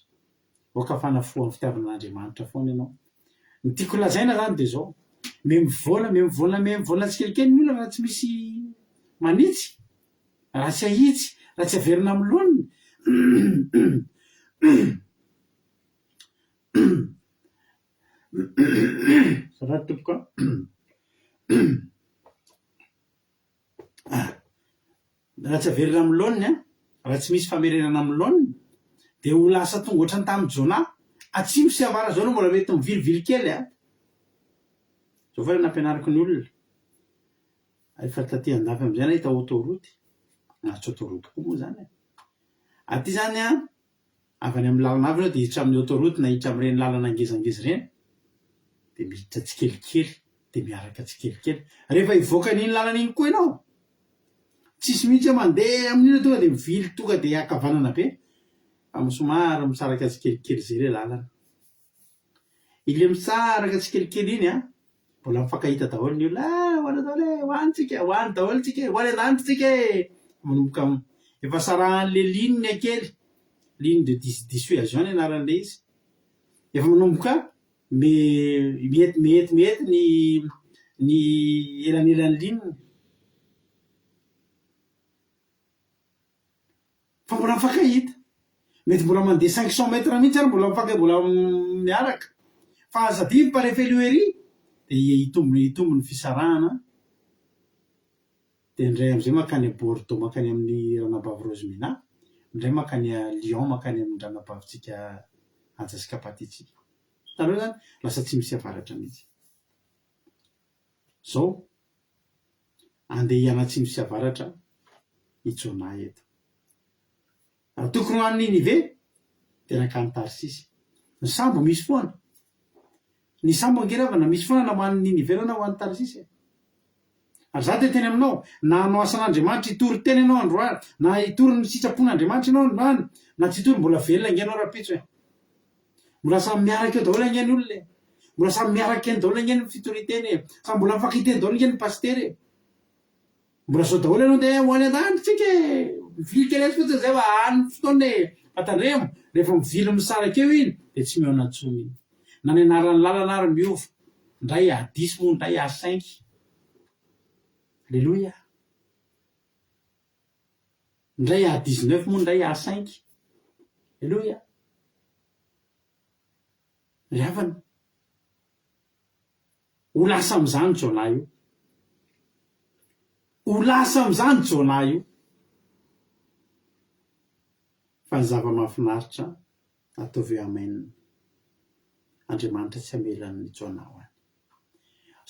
oka fanafoan'ny fitiavan'Andriamanitra foana ianao ny tiako lazaina zany dia zao mivolana tsikelikely ny olona raha tsy misy manitsy raha tsy ahitsy raha tsy averina amin'ny loniny raha tompoka raha tsy averina amin'ny loniny raha tsy misy famerenana amin'ny loniny dia ho lasa tonga ohatrany tamin'ny Jona atsimo sy avara zao no mbola mety mivilivily kely zao fa nampianariko ny olona efa taty andafy amin'izay nahita autoroute na tsy autoroute koa moa zany aty zany avy any amin'ny lalana avy ianao dia hiditra amin'ny autoroute na hiditra amin'ireny lalana ngezangeza ireny dia miditra tsikelikely dia miaraka tsikelikely rehefa hivoaka n'iny lalana iny koa ianao tsisy mihitsy mandeha amin'iny tonga dia mivily tonga dia hakavanana be fa somary misaraka tsikelikely zay ilay lalana ile misaraka tsikelikely iny mbola mifankahita daholo ny olona hoany daholo hoany daholo tsika hoany an-danitra tsika manomboka efa sarahan'ilay ligne kely ligne de dissuasion ny anaran'ilay izy efa manomboka mety ny elanelan'ny ligne fa mbola mifankahita mety mbola mandeha 500 mètres mihitsy ary mbola miaraka fa sady miparefeloery dia hitombony fisarahana dia indray amin'izay makany a Bordeaux makany amin'ny ranabavy Rosemena indray makany a Lyon makany amin'ny ranabavintsika Antsasikapatitsika taloha zany lasa tsy misy avaratra mihitsy zao andeha hiana tsy misy avaratra i Jona eto raha tokony ho an'ny Ninive dia nakany Tarsisy ny sambo misy foana ny sambo angeravana misy foana na ho an'ny Ninive na ho an'ny Tarsisy ary za dia teny aminao na hanao asan'Andriamanitra hitory teny ianao androany na hitory ny sitrapon'Andriamanitra ianao androany na tsy hitory mbola velona angenao rapitso mbola samy miaraka eo daholo angeny olona mbola samy miaraka eny daholo angeny fitoriteny samy mbola mifankahiteny daholo angeny pastery mbola zao daholo ianao dia hoany an-danitra tsika mivily kely azy fotsiny zay fa any fotoana fatandremo rehefa mivily misaraka eo iny dia tsy mihaona ntsony na ny anaran'ny lalana ary miova ndray A10 moa ndray A5 alleluia ndray A19 moa ndray A5 alleluia ry havana ho lasa amin'izany Jona io ho lasa amin'izany Jona io fa ny zava-mahafinaritra ataovy eo amen Andriamanitra tsy hamelan'ny Jona ho any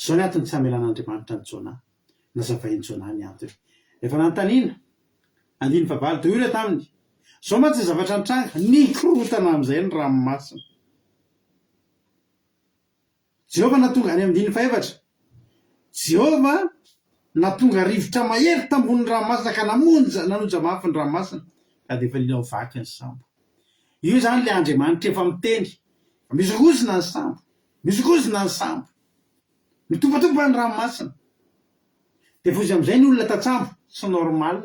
zao ny antony tsy hamelan'Andriamanitra ny Jona nazavainy Jona ny antony efa nantaniana andiny favaly de io taminy zao ma tsy zavatra nitranga nikorotana amin'izay ny ranomasina. Jehova natonga any amin'ny 14 Jehova natonga rivotra mahery tambony ranomasina ka nanonja mafy ny ranomasina ka de efa lila vaky ny sambo. Io zany le Andriamanitra efa miteny misokosina ny sambo, misokosina ny sambo, mitopatopa ny ranomasina. De fozy amin'izay ny olona tatsambo tsy normal.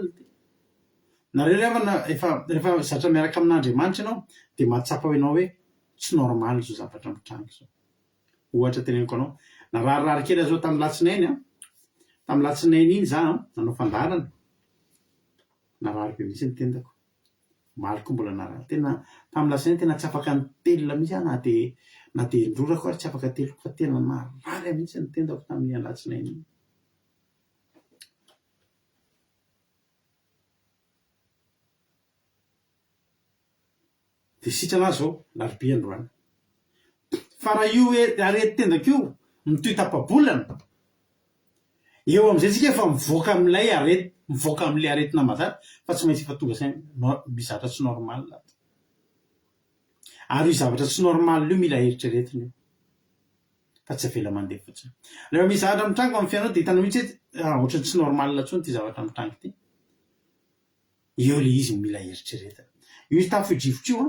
Nareo rehefa zatra miaraka amin'Andriamanitra ianao de mahatsapa ianao hoe tsy normal zao zavatra mitranga zao. Ohatra teneniko anao nararirary kely zao tamin'ny latsinainy tamin'ny latsinainy iny za nanao fandarana narary be mihitsy ny tendako maliko mbola narary tena tamin'ny latsinainy tena tsy afaka nitelina mihitsy na de ndrorako ary tsy afaka teloko fa tena narary mihitsy ny tendako tamin'ny latsinainy iny. De sitrana zao larobia androany fa raha io arety tendako io mitoy tapa-bolana eo am'izay tsika efa mivoaka amin'ilay arety, mivoaka amin'ilay aretina mazatra fa tsy maintsy efa tonga say mizatra tsy normal ary io zavatra tsy normal io mila eritreretina io fa tsy avela mandeha fotsiny. Rehefa misy zavatra mitranga amin'ny fiainao de hitanao mihitsy ohatrany tsy normal tsony ty zavatra mitranga ty, eo le izy mila eritreretina. Io tafidrivotra io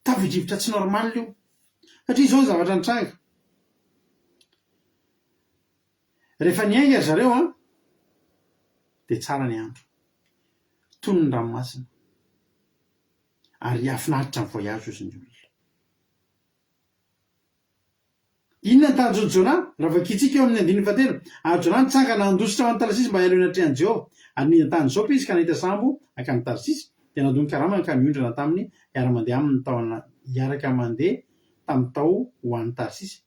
tafidrivotra tsy normal io satria zao ny zavatra nitranga. Rehefa niainga zareo de tsara ny andro tony ny ranomasina ary afinaritra ny voyage ozy ny olona. Inona ny tany Jona raha vakitsika eo amin'ny 17 ary Jona nitsangana andositra ao amin'ny Tarsisy mba hialona atrehan'i Jehova ary nihatany Jopa izy ka nahita sambo akany Tarsisy de nadony karamana ka miondrana taminy iara-mandeha amin'ny taona iaraka mandeha tamin'ny tao ho an'ny Tarsisy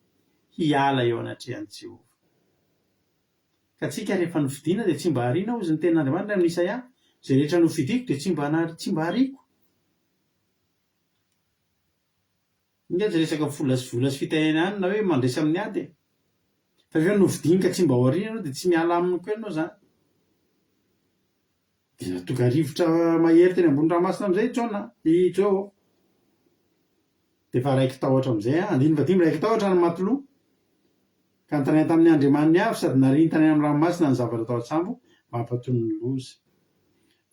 hiala eo anatrehan'i Jehova. Ka tsika rehefa nofidiana de tsy mba hariana ozy ny tenin'Andriamanitra amin'ny Isaia zay rehetra nofidiko de tsy mba hariko. Inga tsy resaka volasy fitahiana ihany na hoe mandresy amin'ny ady fa rehefa nofidiany ka tsy mba ho hariana de tsy miala aminy koa ianao zany. De natonga rivotra mahery teny ambony ranomasina amin'izay Jehova de fa raiky tahotra amin'izay 15 raiky tahotra ny matoloha ka nitanaina tamin'ny Andriamaniny avy sady nariny tanaina amin'ny ranomasina ny zavatra tao an-tsambo mba hampatony ny loza.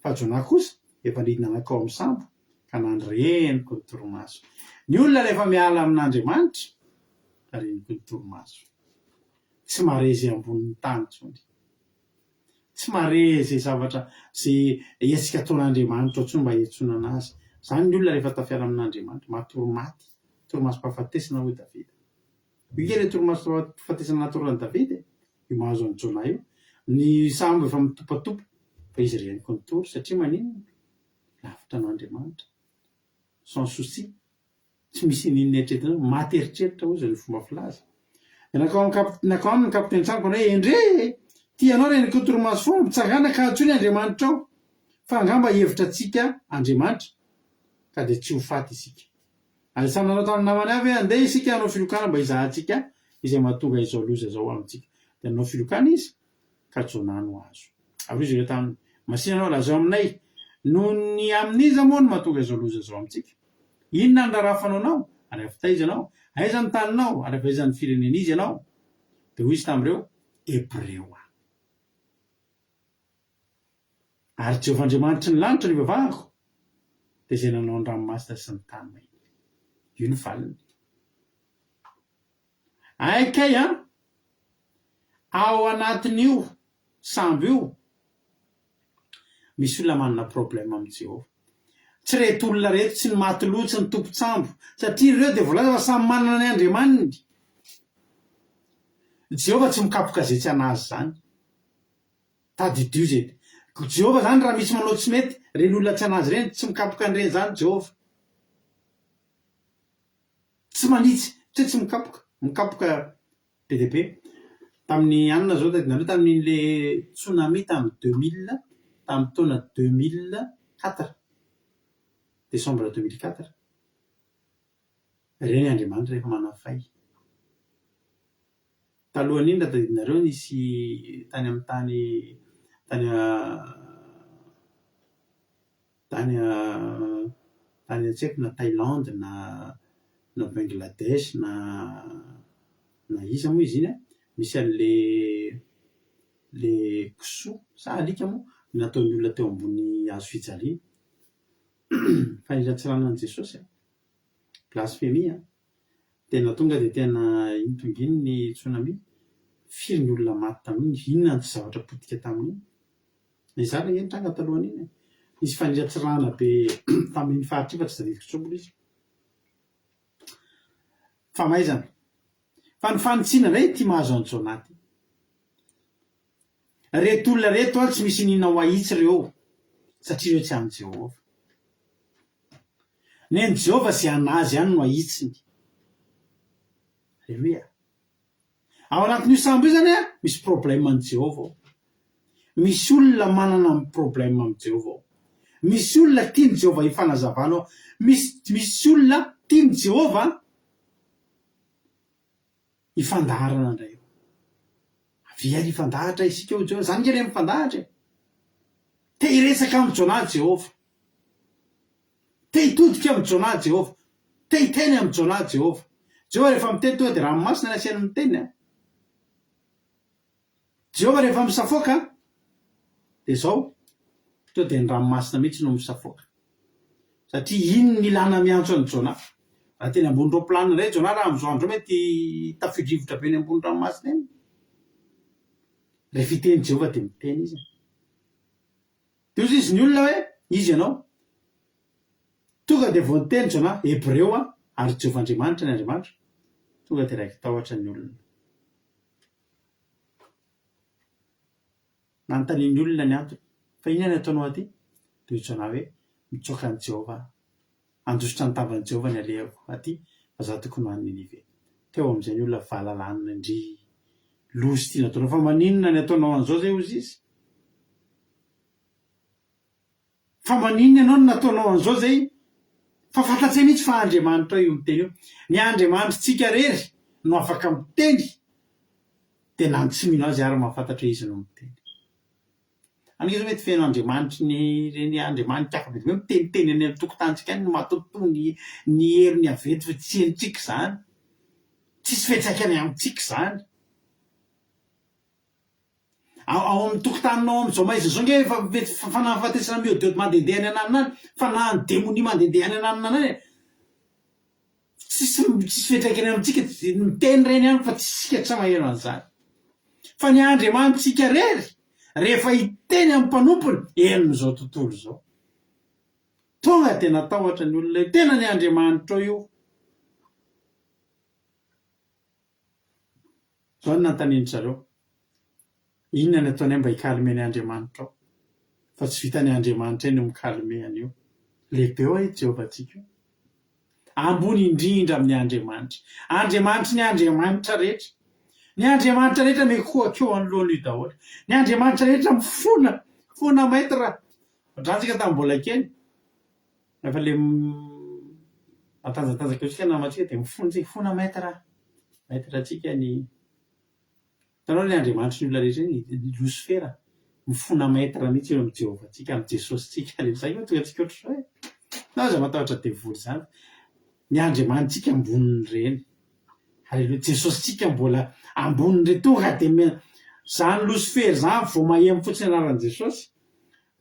Fa Jona kosa efa nidina nakao amin'ny sambo ka nandreniko ny torimaso. Ny olona rehefa miala amin'Andriamanitra reniko ny torimaso. Tsy marezy ambonin'ny tany tsony, tsy marezy zavatra zay etsika ataon'Andriamanitra tsony mba hiantsonana azy. Zany ny olona rehefa tafiala amin'Andriamanitra matorimaty, torimasom-pahafatesana hoy Davida. Io kely torimasom-pahafatesana nataon'i Davida io mahazo an'i Jona io. Ny sambo efa mitopatopa fa izy reniko ny tory satria maninona lavitra an'Andriamanitra sans souci, tsy misy ninona eritreretina maty eritreritra hoy zany fomba filaza. Nakao aminy kapiteny Tsango hoe endre ty ianao reniko ny torimaso foana mitsangana ka antsony Andriamanitra ao fa angamba hevitra atsika Andriamanitra ka de tsy ho faty isika. Ary samy nanao tamin'ny namany avy andeha isika hanao filokana mba hizahantsika izay mahatonga izao loza zao amintsika. De nanao filokana izy ka Jona no azo. Ary izy ireo tamin'ny masina anao lazao aminay no ny amin'iza moa no mahatonga izao loza zao amintsika. Inona ny raha fanaonao ary avitaiza anao, aiza ny taninao ary avaiza ny firenena izy ianao. De hoy izy tamin'ireo Hebreo. Ary Jehova Andriamanitra ny lanitra ny vavahako de zay nanao ny ranomasina sy ny tany maina. Io ny valiny. Aikay ao anatin'io sambo io misy olona manana problème amin'ny Jehova. Tsy reto olona reto tsy ny maty lotsy ny tompo-tsambo satria ireo de voalaza fa samy manana ny Andriamaniny. Jehova tsy mikapoka zay tsy anazy zany. Tadidio zay. Jehova zany raha misy manao tsy mety reny olona tsy anazy reny tsy mikapoka an'ireny zany Jehova. Tsy manitsy tsy mikapoka be dia be. Tamin'ny anona zao tamin'ile tsunami tamin'ny 2000 tamin'ny taona 2004 Décembre 2004 reny Andriamanitra rehefa manafay. talohan'indra tadidinareo nisy tany amin'ny tany tany atseko na Thaïlande na Bangladesh na iza moa izy iny a misy le kisoa sa alika moa nataon'ny olona teo ambony hazo fijaliana faniratsiranana Jesosy blasphemie tena tonga de tena iny tonga iny ny tsunami firy ny olona maty tamin'iny inona ny tsy zavatra potika tamin'iny izany ny tranga talohan'iny nisy faniratsirana be tamin'ny fahatrifa tsy tadidiko tsombolo izy fa maizana fa ny fanitsiana ray ty mahazo an'izao anaty reto olona reto a tsy misy nina ho ahitsy reo satria reo tsy amin'ny Jehova ny an'i Jehova sy anazy ihany no ahitsiny aleloia ao anatin'io sambo io zany a misy problème amin'ny Jehova misy olona manana problème amin'ny Jehova misy olona tiany Jehova hifanazavana ao misy olona tiany Jehova hifandaharana indray aviary hifandahatra isika eo Jehova zany kely mifandahatra te hiresaka amin'ny Jona Jehova te hitodika amin'ny Jona Jehova te hiteny amin'ny Jona Jehova Jehova rehefa miteny tonga de ranomasina ny asiany miteny Jehova rehefa misafoaka de zao tonga de ny ranomasina mihitsy no misafoaka satria iny ny ilana miantso any Jona raha teny ambony roplanina indray Jona raha am'izao andro mety tafidrivotra be ny ambony ranomasina eny rehefa hiteny Jehova de miteny izy de ozy izy ny olona hoe izy ianao tonga de vao niteny Jona Hebreo ary Jehova Andriamanitra ny Andriamanitra tonga de raiky tahotra ny olona nanontaniany olona ny antony fa inona ny ataonao aty de Jona hoe mitsoka ny Jehova andositra ny tavan'i Jehova ny alehako aty fa za tokony ho an'ny Ninive teo amin'izay ny olona vahalalana ndry lozy ty nataonao fa maninona ny ataonao an'izao zay ozy izy fa maninona ianao no nataonao an'izao zay fa fantatsy mihitsy fa Andriamanitra io miteny io ny Andriamanitsika rery no afaka miteny de na tsy mino azy ary mahafantatra izy no miteny an'izao mety fen'Andriamanitra ny Andriamanitra akabe hoe miteniteny any amin'ny tokotantsika any no matotoa ny heriny avety fa tsy henitsika zany tsisy fetsakany amintsika zany ao amin'ny tokotaninao amin'izao maiza zao nge fa nahafatesana miodody mandehandeha any ananina any fa na ny démonie mandehandeha any ananina any tsisy fetrakany amintsika miteny reny any fa tsisika tsy maheno an'izany fa ny Andriamanitsika rery rehefa hiteny amin'ny mpanompony enon'izao tontolo zao tonga de natahotra ny olona tena ny Andriamanitra io zao ny nantaniny zareo inona ny ataonay mba hikalme ny Andriamanitra ao fa tsy vitany Andriamanitra eny no mikalme an'io lehibe hoe Jehova tsika io ambony indrindra amin'ny Andriamanitra ny Andriamanitra rehetra ny Andriamanitra rehetra mekoakeo anoloana io daholo ny Andriamanitra rehetra mifona maître rantsika tamin'ny mbola kely rehefa le matanjatanjaka tsika namatsika de mifona maître tsika ny tanao ny Andriamanitra ny olona rehetra ny Lucifera mifona maître mihitsy eo amin'ny Jehova tsika amin'ny Jesosy tsika zay tonga tsika ohatry hoe naza matahotra devoly zany ny Andriamanitsika amboniny reny aleloia Jesosy tsika mbola amboniny re tonga de zany Lucifera zany vao mahemy fotsiny anaran'i Jesosy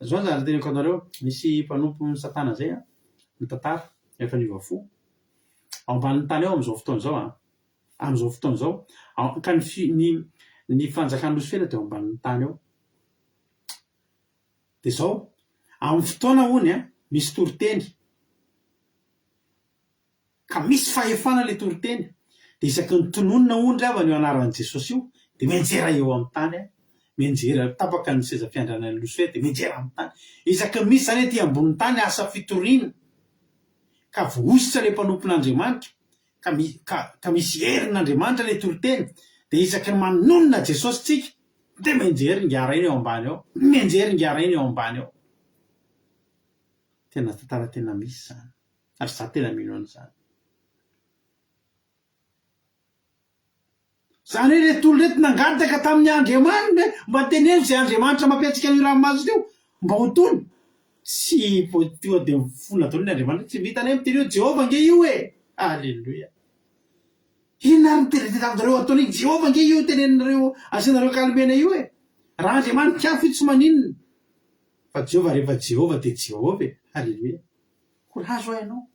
zao zany teneko anareo misy mpanompo ny Satana zay ny tantara efa nivafo ao ambanin'ny tany ao amin'izao fotoana zao ka ny fanjakan'ny Lucifera de ao ambanin'ny tany ao de zao amin'ny fotoana hony misy toriteny ka misy fahefana le toriteny de isaky ny tononona ondry avy ny anaran'i Jesosy io de menjera eo amin'ny tany menjera tapaka ny seza fiandranan'ny Lucifera de menjera amin'ny tany isaky ny misy zany ty ambon'ny tany asa fitorina ka vohositra le mpanompon'Andriamanitra ka misy herin'Andriamanitra le toriteny de isaky ny manonona Jesosy tsika de menjery ngara iny eo ambany ao menjery ngara iny eo ambany ao tena tantara tena misy zany ary za tena mino an'izany zany hoe retolo reto nangataka tamin'ny Andriamanitra mba teneno zay Andriamanitra mampiatsika ny ranomasina io mba ho tony sy tia de fona taony ny Andriamanitra tsy vitany hoe miteny hoe Jehova nge io e alleluia inona ary nyteretetavy-zareo ataony Jehova nge io tenenareo asianareo kalimena io e raha Andriamanitra kafo io tsy maninona fa Jehova rehefa Jehova de Jehova e alleluia korazo hainao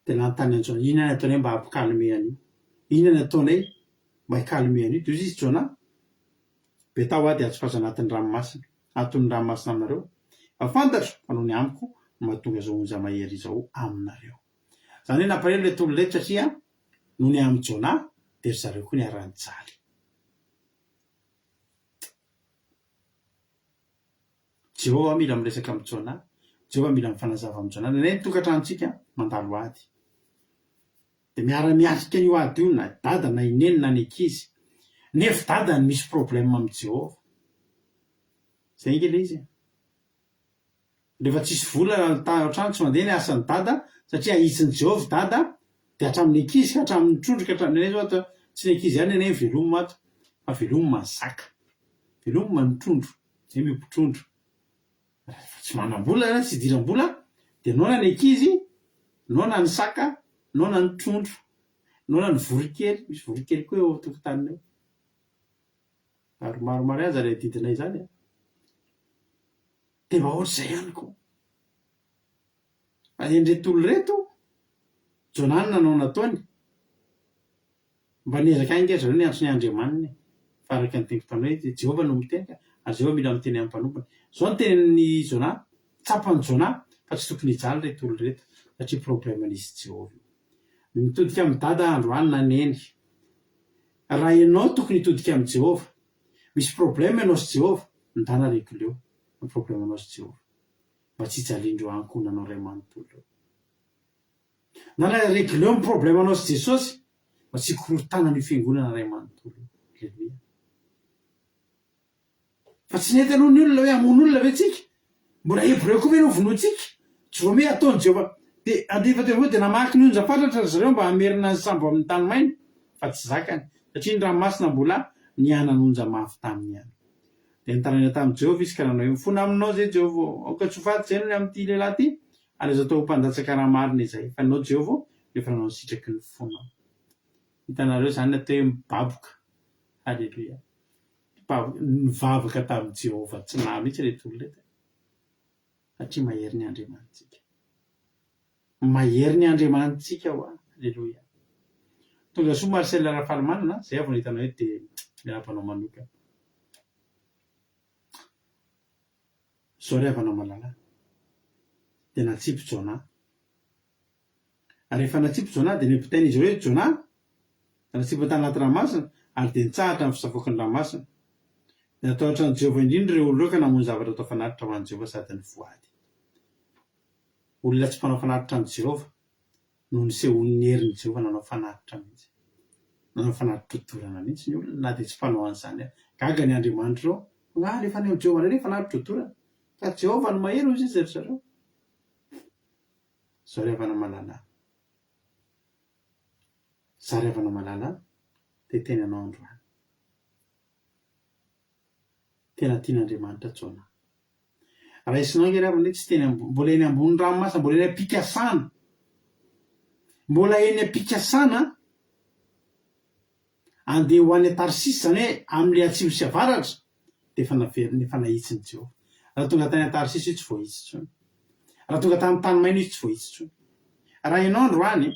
de lanontany anjona inona ny ataony hoe mba hampikalimehany io inona ny ataonay mba hikalimehany io de izy Jona betao a de atsipasa anatin'ny ranomasina aton'ny ranomasina aminareo afantatra fanao ny amiko no mahatonga zao onja mahery izao aminareo zany hoe nampalelo le tolo reto satria no ny amin'ny Jona de ry zareo koa ny aranyjaly Jehova mila miresaka amin'ny Jona Jehova mila mifanazava amin'ny Jona nenay ny tokantranontsika mandalo ady de miara-miatrika an'io ady io na dada na ineny na ny ankizy nefa dada ny misy problème amin'ny Jehova zay nge le izy rehefa tsisy vola ohatrany tsy mandeha ny asan'ny dada satria ahitsiny Jehova dada de hatramin'ny ankizy ka hatramin'ny trondro ka hatramin'ny zao atao tsy ny ankizy ihany nenay velomo mato fa velomo manzaka velomo manotrondro zay mipotrondro tsy manam-bola na tsy idiram-bola de nona ny ankizy nona ny saka nona ny trondro nona ny vorokely misy vorokely koa eo tokotanina eo ary maromaro ihany zany didinay zany de mba ohatr'izay ihany koa endretolo reto Jonany nanao nataony mba niezaka any nge zareo ny antso ny Andriamanina fa araka ny teniko tany hoe Jehova no miteny ka ary Jehova mila miteny amin'ny mpanompany zao ny tenen'ny Jona tsapany Jona fa tsy tokony hijaly retolo reto satria problèman'izy Jehova mitodika amin'ny dada androany na neny raha ianao tokony hitodika amin'ny Jehova misy problème ianao sy Jehova ndana regleo ny problème anao sy Jehova mba tsy hijalindreo ankonanao ray manontolo na regleo ny problème anao sy Jesosy mba tsy hikorontana ny fiangonana ray manontolo alleluia fa tsy nety aloha ny olona hoe hamon'olona ve tsika mbola hebreo koa ve no vonoatsika tsy vao me ataony Jehova de andifa teo avao de namaky ny onja fatratra zareo mba hamerina ny sambo amin'ny tany maina fa tsy zakany satria ny ranomasina mbola nianan'onja mafy taminy ihany de nitanana tamin'ny Jehova izy ka nanao hoe mifona aminao zay Jehova aoka tsy ho faty zay no ny amin'ity lehilahy ty ary azo atao mpandatsaka raha marina izay fa nanao Jehova rehefa nanao ny sitraky ny fonao hitanareo zany natao hoe mibaboka alleluia mivavaka tamin'ny Jehova tsy na mihitsy reto olona reto satria mahery ny Andriamanitsika mahery ny Andriamanitsika ho alleluia tonga soa Marcel Rafalimanana zay avy nahitana hoe de miara-panao manoka zao rehavanao malala de natsipy Jona ary rehefa natsipy Jona de nepitainy izy hoe Jona natsipy tany anaty ranomasina ary de nitsahatra amin'ny fisavoaky ny ranomasina de natao ohatran'ny Jehova indrindra ireo olona ka namono zavatra atao fanaritra ho an'i Jehova sady ny voady olona tsy mpanao fanaritra amin'ny Jehova no nisehon'ny herin'i Jehova nanao fanaritra mihitsy nanao fanaritra hodorana mihitsy ny olona na de tsy mpanao an'izany gaga ny Andriamanitra zao rehefa ny Jehova ndray fanaritra hodorana fa Jehova no mahery izy ry zareo zao rehavana malala za rehavana malala de tena anao androany tena tian'Andriamanitra Jona raha isinao nge rehavana tsy teny mbola eny ambony ranomasina mbola eny am-pikasana mbola eny am-pikasana andeha ho any Tarsisy zany hoe amin'le atsimo sy avaratra de efa nahitsiny Jehova raha tonga tany Tarsisy io tsy voahitsy tsony raha tonga tamin'ny tany maina io tsy voahitsy tsony raha ianao androany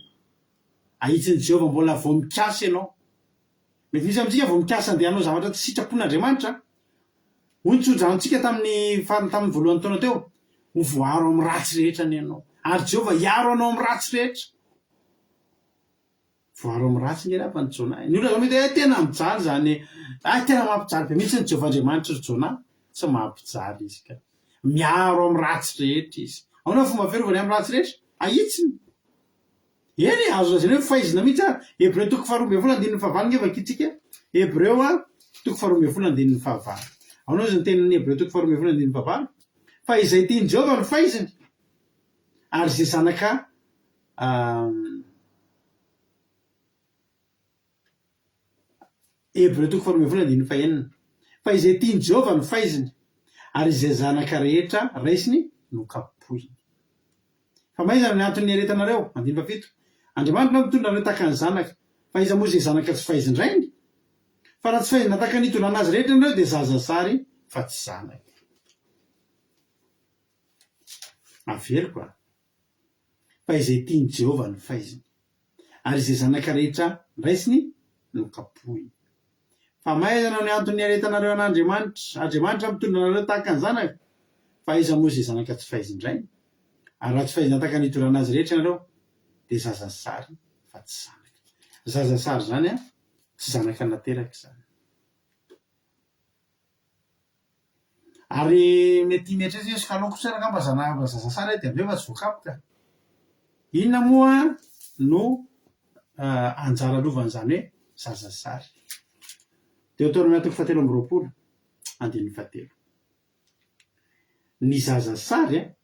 ahitsiny Jehova mbola vao mikasa ianao mety misy amintsika vao mikasa andeha hanao zavatra tsy sitrapon'Andriamanitra ontsojanotsika tamin'ny voalohany taona teo ho voaro amin'ny ratsy rehetra ny ianao ary Jehova hiaro anao amin'ny ratsy rehetra voaro amin'ny ratsy nge raha fa ny Jona ny olona zao mety hoe tena mijaly zany tena mampijaly be mihitsy ny Jehova Andriamanitra ry Jona tsy mampijaly izy ka miaro amin'ny ratsy rehetra izy aonao fomba fiarovany amin'ny ratsy rehetra ahitsiny eny azo zany hoe faizina mihitsy Hebreo 12:fahavalo nge vakitsika Hebreo 12:fahavalo aonao zany tenin'ny Hebreo 12:fahavalo fa izay tiany Jehova no faiziny ary zay zanaka Hébreu 4:15 fa izay tiany Jehovah no faiziny ary izay zanaka rehetra raisiny no kapohiny. Fa maizana ny antony aretanareo 17 Andriamanitra na mitondra nareo tahaka ny zanaka fa iza moa izay zanaka tsy faizindrainy fa raha tsy faizina tahaka ny hitondra anazy rehetra nareo dia zazasary fa tsy zanaka. Averiko fa izay tiany Jehovah no faiziny ary izay zanaka rehetra raisiny no kapohiny. Fa maizana ny antony aretanareo an'Andriamanitra. Andriamanitra mitondra nareo tahaka ny zanaka fa iza moa izay zanaka tsy faizindrainy ary raha tsy faizina tahaka ny hitondra anazy rehetra nareo dia zazasary fa tsy zanaka. Zazasary zany tsy zanaka nateraka zany. Ary mety mietrasa izy ka aloko tsara ngamba zazasary dia aveo fa tsy voakapoka. Inona moa no anjara lovan'izany hoe zazasary? Deutéronome 7:20 ny zazasary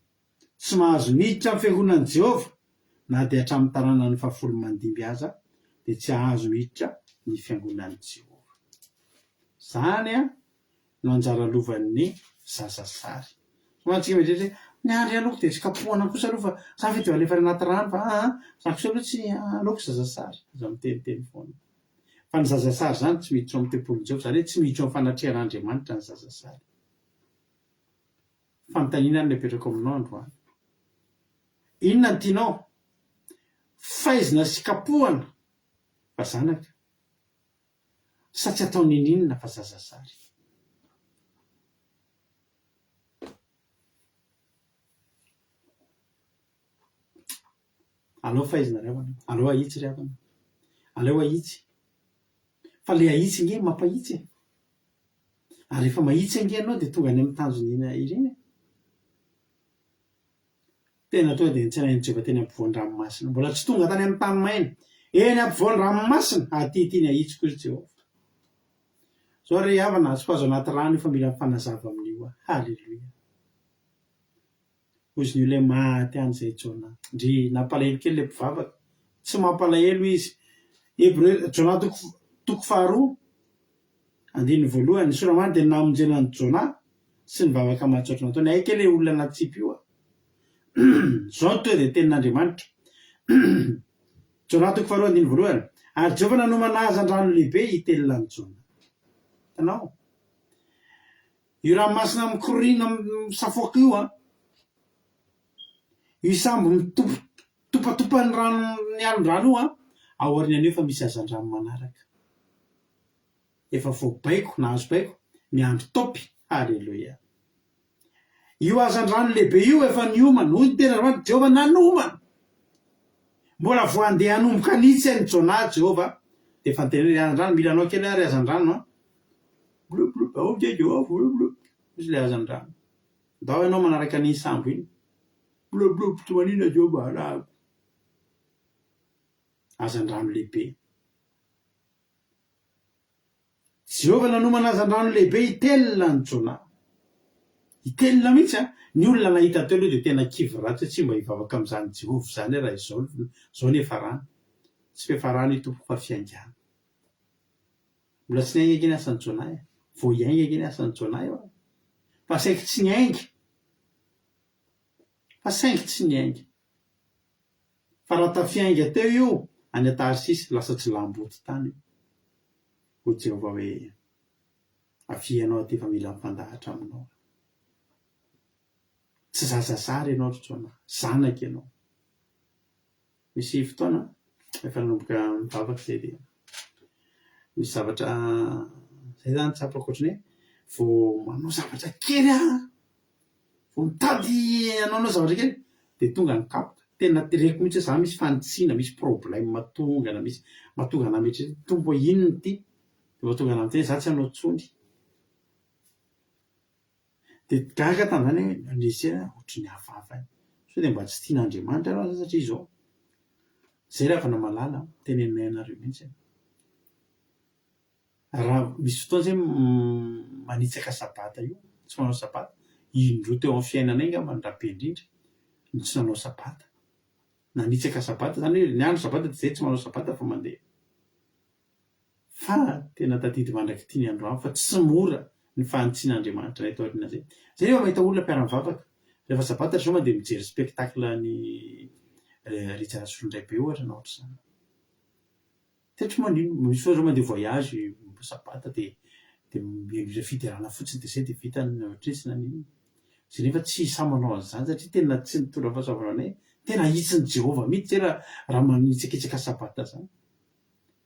tsy mahazo miditra amin'ny fiangonan'i Jehovah na dia hatramin'ny taranany 15 aza dia tsy ahazo miditra ny fiangonan'i Jehovah. Zany no anjara lovan'ny zazasary. Somantsika mieritreritra ny andry aloko dia tsy kapohana kosa aloha fa za fety alefa anaty rano fa za kosa aloha tsy aloko zazasary. Za miteniteny foana. Fa ny zazasary zany tsy miditra amin'ny tempolin'i Jehovah, zany hoe tsy miditra amin'ny fanatrehan'Andriamanitra ny zazasary. Fanontaniana ny mipetraka aminao androany. Inona ny tianao? Faizina sy kapohana fa zanaka sa tsy atao ninina fa zazasary? Aleo faizina ry havana, aleo ahitsy ry havana, aleo ahitsy. Fa le ahitsy nge mampahitsy ary rehefa mahitsy nge ianao dia tonga any amin'ny tanjona ireny. Tena tonga dia nitsinain'i Jehovah teny ampovoan-dranomasina, mbola tsy tonga tany amin'ny tany maina, eny ampovoan-dranomasina aty ny ahitsy kosa Jehovah. Zao ry havana tsy azo anaty rano io fa mila mifanazava amin'io. Halleluia. Hozy ny olona maty an'izay Jona, ndry nampalahelo kely le mpivavaka, tsy mampalahelo izy. Hébreu Jona 2:2 ny soramany dia namonjena ny Jona sy ny vavaka matsotra nataony. Aika le olona natsipy io. Zao to dia tenin'Andriamanitra. Jona 2:2 ary Jehovah nanomana hazan-drano lehibe hitelona ny Jona. Tanao io ranomasina mikorina misafoaka io io sambo mitopatopa ny rano ny alon-drano io aorianany eo fa misy hazan-drano manaraka. Efa voabaiko na azo baiko miandro topy. Halleluia. Io hazan-drano lehibe io efa niomana, hoy ny tena Jehovah nanomana. Mbola vo andeha hanomboka nitsy ny Jona Jehovah dia efa niteny hoe hazan-drano mila anao kely ary hazan-drano blop aoka blop izy le hazan-drano. Ndao ianao manaraka ny sambo iny blop tsy manina Jehovah alako. Hazan-drano lehibe. Jehovah nanomana hazan-drano lehibe hitelona ny Jona. Hitelona mihitsy ny olona nahita teo aloha dia tena kivy ratsy tsy mba hivavaka amin'izany Jehovah zany raha izao ny efa rano. Tsy efa rano io tompo fa fiangana. Mbola tsy niainga keny asan'ny Jona vao hiainga keny asan'ny Jona io. Fa saingy tsy niainga. Fa saingy tsy niainga. Fa raha tafiainga teo io any Tarsisy lasa tsy lamboty tany. Ho Jehovah hoe afianao aty fa mila mifandahatra aminao. Tsy zazasary ianao ry Jona, zanaka ianao. Misy fotoana efa nanomboka mivavaka izay dia misy zavatra izay zany tsapako ohatrany hoe vao manao zavatra kely vao mitady hanao zavatra kely dia tonga ny kapoka. Tena tereko mihitsy za misy fanitsiana, misy problème matonga na misy mahatonga na mety tompo inona ity dia mahatonga na miteny za tsy hanao tsony. Dia gaga tamin'izany hoe nisy ohatry ny hafahafa. Sao dia mba tsy tian'Andriamanitra raha satria izao. Izay raha fa namalala tenenina ianareo mihitsy. Raha misy fotoana izay manitsaka sabata io, tsy manao sabata, indroa teo amin'ny fiainana iny ngamba ny rabe indrindra ny tsy nanao sabata. Nanitsaka sabata zany hoe ny andro sabata dia izay tsy manao sabata fa mandeha. fa tena tadidy mandraky tia ny androany fa tsy mora ny fahantsian'Andriamanitra nay taorina zay. Zay rehefa mahita olona mpiara-mivavaka rehefa sabata ry zao mandeha mijery spectacle ny Richard Solondray be ohatra na ohatra zany. Tetry manino misy foa zao mandeha voyage sabata de mila fiderana fotsiny de zay de vita ny ohatrisy na nino. Zay nefa tsy samy manao an'izany satria tena tsy nitora fahasoavana anay tena hitsin'ny Jehova mihitsy zay raha manitsakitsaka sabata zany.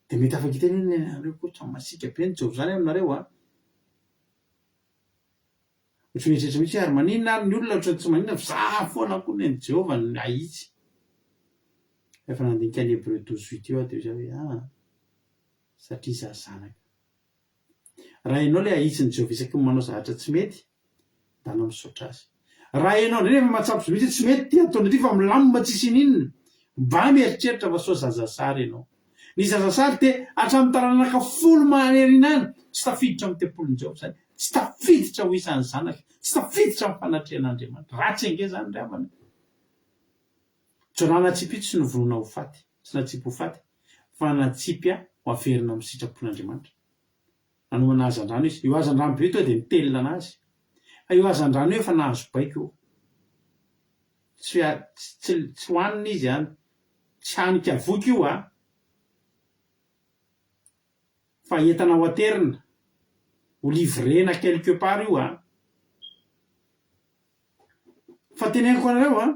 De mety afaka hitany hoe nareo koa masika be ny Jehova zany aminareo a. Ohatry mieritreritra mihitsy ary maninona ary ny olona ohatry tsy maninona fa foana koa ny Jehova ny ahitsy. Efa nandinika ny Hébreu 12:8 eo de zay hoe satria za zanaka. Raha ianao le ahitsy ny Jehova isaky ny manao zavatra tsy mety da anao misaotra azy. Raha ianao ndray nefa mahatsapy mihitsy tsy mety ty ataony ty fa milamina tsisy ninona mba mieritreritra fa soa zaza sary ianao. Ny zaza sary de hatramin'ny taranaka 10 manerina any tsy tafiditra amin'ny tempolon'i Jehova zany, tsy tafiditra ho isan'ny zanaka, tsy tafiditra amin'ny fanatrehan'Andriamanitra. Ratsy ange zany ry havana. Jonah natsipy tsy novolona ho faty, tsy natsipy ho faty, fa natsipy ho averina amin'ny sitrapon'Andriamanitra. Nanomana hazan-drano izy, io hazan-drano be io to de nitelina anazy. Fa io hazan-drano io efa nahazo baiko io. Tsy hoanina izy any, tsy hanika voky io a. Fa entana ho aterina, ho livrena quelque part io a. Fa teneniko anareo a,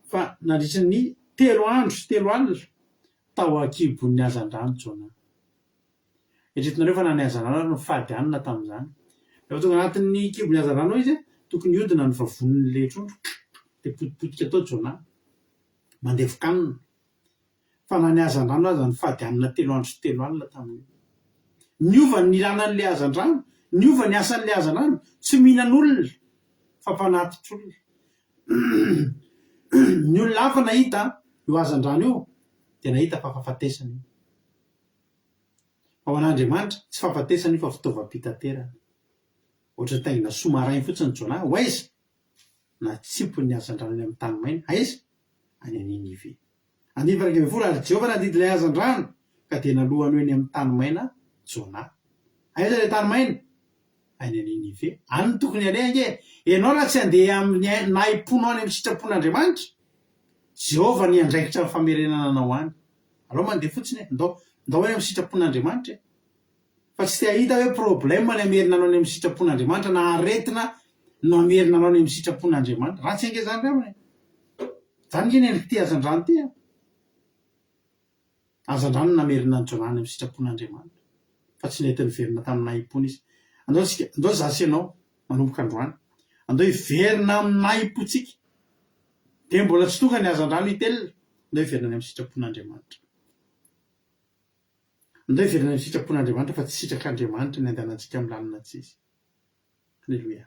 fa nandritra ny 3 andro sy 3 alina tao akibon'ny hazan-drano Jonah. Eritreretinareo fa na ny hazan-drano no fady anina tamin'izany. Rehefa tonga anatin'ny kibon'ny hazan-drano izy tokony hodina ny vavoniny le trondro de potipotika tao Jonah mandevoka aminy. Fa na ny hazan-drano aza ny fady anina 3 andro sy 3 alina tamin'io. Niova ny ilanan'le hazan-drano, niova ny asan'le hazan-drano, tsy mihinan'olona fa mpanatitra olona. Ny olona hafa nahita io hazan-drano io dia nahita fa fahafatesana io. Ao an'Andriamanitra tsy fahafatesana io fa fitaovam-pitaterana. Ohatra taingina somarainy fotsiny Jonah, ho aiza natsipo ny hazan-drano any amin'ny tany maina, aiza any Ninive. Andiny farangy ambin'ny folo ary Jehova nadidy ilay hazan-drano ka dia nalohany eny amin'ny tany maina Jonah. Aiza ilay tany maina? Any Ninive. Any tokony aleha ange. Ianao raha tsy andeha amin'ny naim-ponao any amin'ny sitrapon'Andriamanitra, Jehova ny andraikitra ny famerenana anao any. Alao mandeha fotsiny ndao eny amin'ny sitrapon'Andriamanitra. Fa tsy te ahita hoe problème ny amerina anao any amin'ny sitrapon'Andriamanitra na aretina no amerina anao any amin'ny sitrapon'Andriamanitra. Ratsy ange zany ray. Zany nge ny endrik'ity hazan-drano ty. Hazan-drano namerina ny Jonah any amin'ny sitrapon'Andriamanitra. Fa tsy nety niverina tamin'ny naim-pony izy. Andao zasy ianao manomboka androany. Andao hiverina amin'ny naim-pontsika. De mbola tsy tonga ny hazan-drano hitelina. Andao hiverina any amin'ny sitrapon'Andriamanitra. Andao hiverina amin'ny sitrapon'Andriamanitra fa tsy sitrak'Andriamanitra ny andehanantsika amin'ny lalina tsy izy. Halleloia.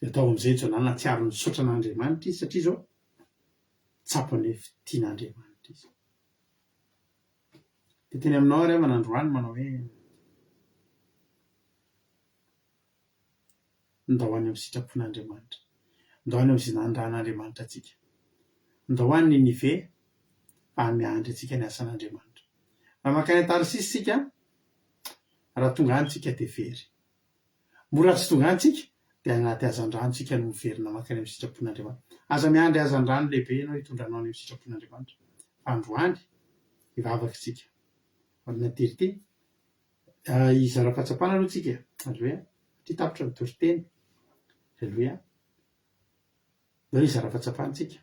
De atao amin'izay Jonah natsiaro ny saotra an'Andriamanitra izy satria zao tsapany tian'Andriamanitra izy. De teny aminao ary manandroany manao hoe ndao any amin'ny sitrapon'Andriamanitra. Ndao any amin'ny zinandran'Andriamanitra atsika. Ndao any Ninive fa miandry atsika ny asan'Andriamanitra. Raha makany Tarsisy sika, raha tonga any tsika de very. Mora tsy tonga any tsika de anaty hazan-drano tsika no miverina makany amin'ny sitrapon'Andriamanitra. Aza miandry hazan-drano lehibe ianao hitondranao any amin'ny sitrapon'Andriamanitra. Androany hivavaka tsika. Olona terity izara fahatsapana aloha tsika. Halleloia. Ty tapitra ny toriteny. Halleloia. Ndao izara fahatsapana tsika.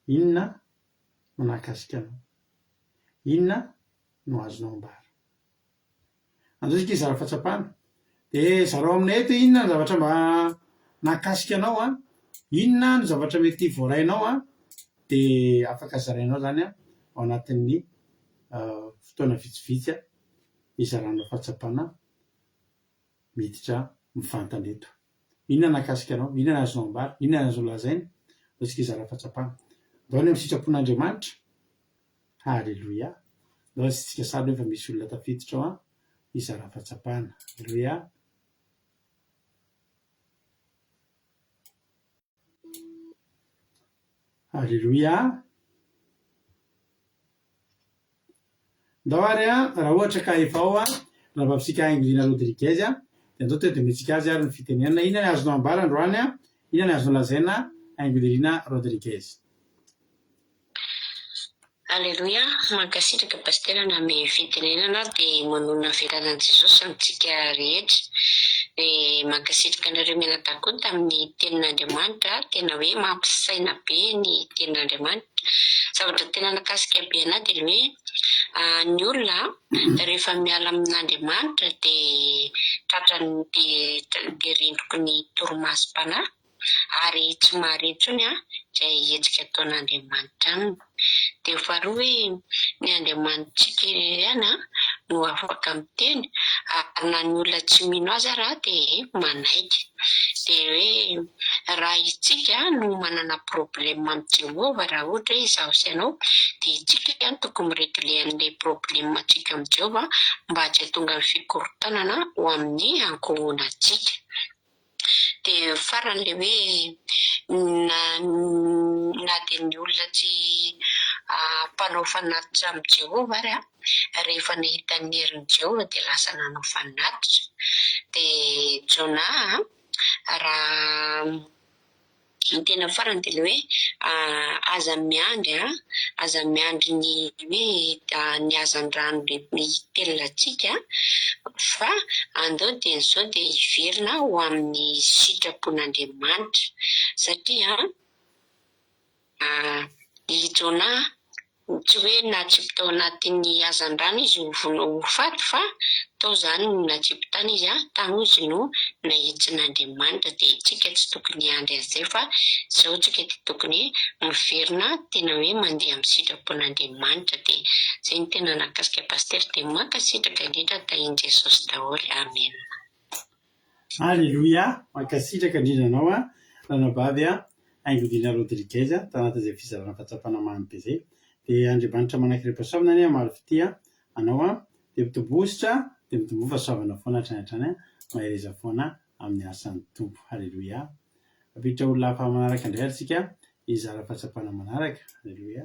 Inona no nakasika anao? Inona no azonao ambara? Andao tsika izara fahatsapana. De zarao aminay eto inona ny zavatra mba nakasika anao a? Inona ny zavatra mety voarainao a? De afaka zarainao zany a ao anatin'ny fotoana vitsivitsy izarana fahatsapana miditra mivantana eto. Inona nakasika anao? Inona azonao ambara? Inona azonao lazaina? Ndao tsika izara fahatsapana. Ndao any amin'ny sitrapon'Andriamanitra. Halleloia. Ndao tsika sady efa misy olona tafiditra ao a izara fahatsapana. Halleloia. Halleloia. ndao ary raha ohatra ka efa ao raha mapitsika Ainglina Rodriguez dia andao toeto mitsika azy ary ny fitenenana inona ny azonao ambara androany inona ny azonao lazaina Ainglina Rodriguez. Alleluia, mankasitraka pastera na me fitenenana dia manona velanan'i Jesosy amintsika rehetra. Dia mankasitraka anareo mianadahy tamin'ny tenin'Andriamanitra, tena hoe mampisaina be ny tenin'Andriamanitra. Zavatra tena nakasika be anahy dia hoe ny olona rehefa miala amin'Andriamanitra dia tratrany dia rendriko ny torimasom-panahy ary tsy mahare intsony izay hetsika ataon'Andriamanitra aminy. Dia faharoa hoe ny Andriamanitsika ihany no afaka miteny ary na ny olona tsy mino azy raha dia manaiky. Dia hoe raha itsika no manana problème amin'ny Jehovah raha ohatra hoe izaho sy ianao dia itsika tokony miregle an'ilay problème antsika amin'ny Jehovah mba tsy hahatonga ny fikorotanana ho amin'ny ankohonantsika. Dia faran'ilay hoe na dia ny olona tsy mpanao fanatitra amin'ny Jehovah ary rehefa nahita ny herin'i Jehovah dia lasa nanao fanatitra. Dia Jona raha ny tena farany dia hoe aza miandry ny hoe ny hazan-drano ny telinantsika fa andao dia izao dia hiverina ho amin'ny sitrapon'Andriamanitra satria i Jona tsy hoe natsipy anatin'ny hazan-drano izy ho faty fa tao izany no natsipy tany izy tany izy no nahitsin'Andriamanitra. Dia itsika tsy tokony andry an'izay fa izao tsika dia tokony miverina tena hoe mandeha amin'ny sitrapon'Andriamanitra. Dia izay ny tena nakasika pastera dia mankasitraka indrindra tahin'i Jesosy daholo. Amen. Alleluia, mankasitraka indrindra anao ranabavy Ainglina Rodriguez tanatin'izay fizarana fahatsapana mamy be izay. Dia Andriamanitra manaiky repasoavana any maro fity anao dia mitombositra dia mitombo fahasoavana foana hatrany hatrany mahereza foana amin'ny asan'ny tompo. Halleluia. Apiditra olona hafa manaraka indray antsika hizara fahatsapana manaraka. Halleluia.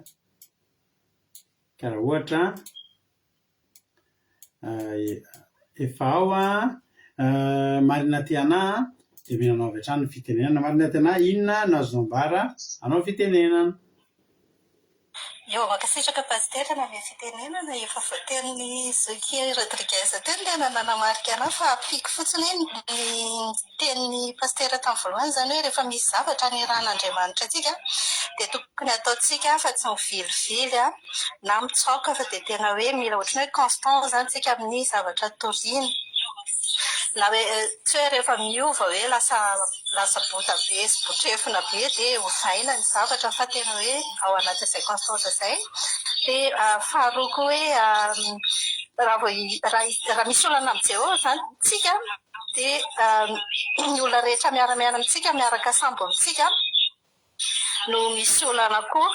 Ka raha ohatra efa ao marina ty anahy dia minanao avy hatrany ny fitenenana. Marina ty anahy inona no azonao ambara anao fitenenana. Eo mankasitraka pastera na me fitenenana efa voatenin'ny Zoky Rodriguez teny tena nanamarika anahy fa apiko fotsiny ny tenin'ny pastera tamin'ny voalohany izany hoe rehefa misy zavatra niarahan'Andriamanitra antsika dia tokony ataontsika fa tsy mivilivily na mitsaoka fa dia tena hoe mila ohatrany hoe constant izany tsika amin'ny zavatra toriana. Na hoe tsy hoe rehefa miova hoe lasa bota be sy botrefona be dia hovaina ny zavatra fa tena hoe ao anatin'izay constance izay. Dia faharoa koa hoe raha misy olana amin'ny Jehovah izany tsika dia ny olona rehetra miara-miaina amintsika miaraka sambo amintsika no misy olana koa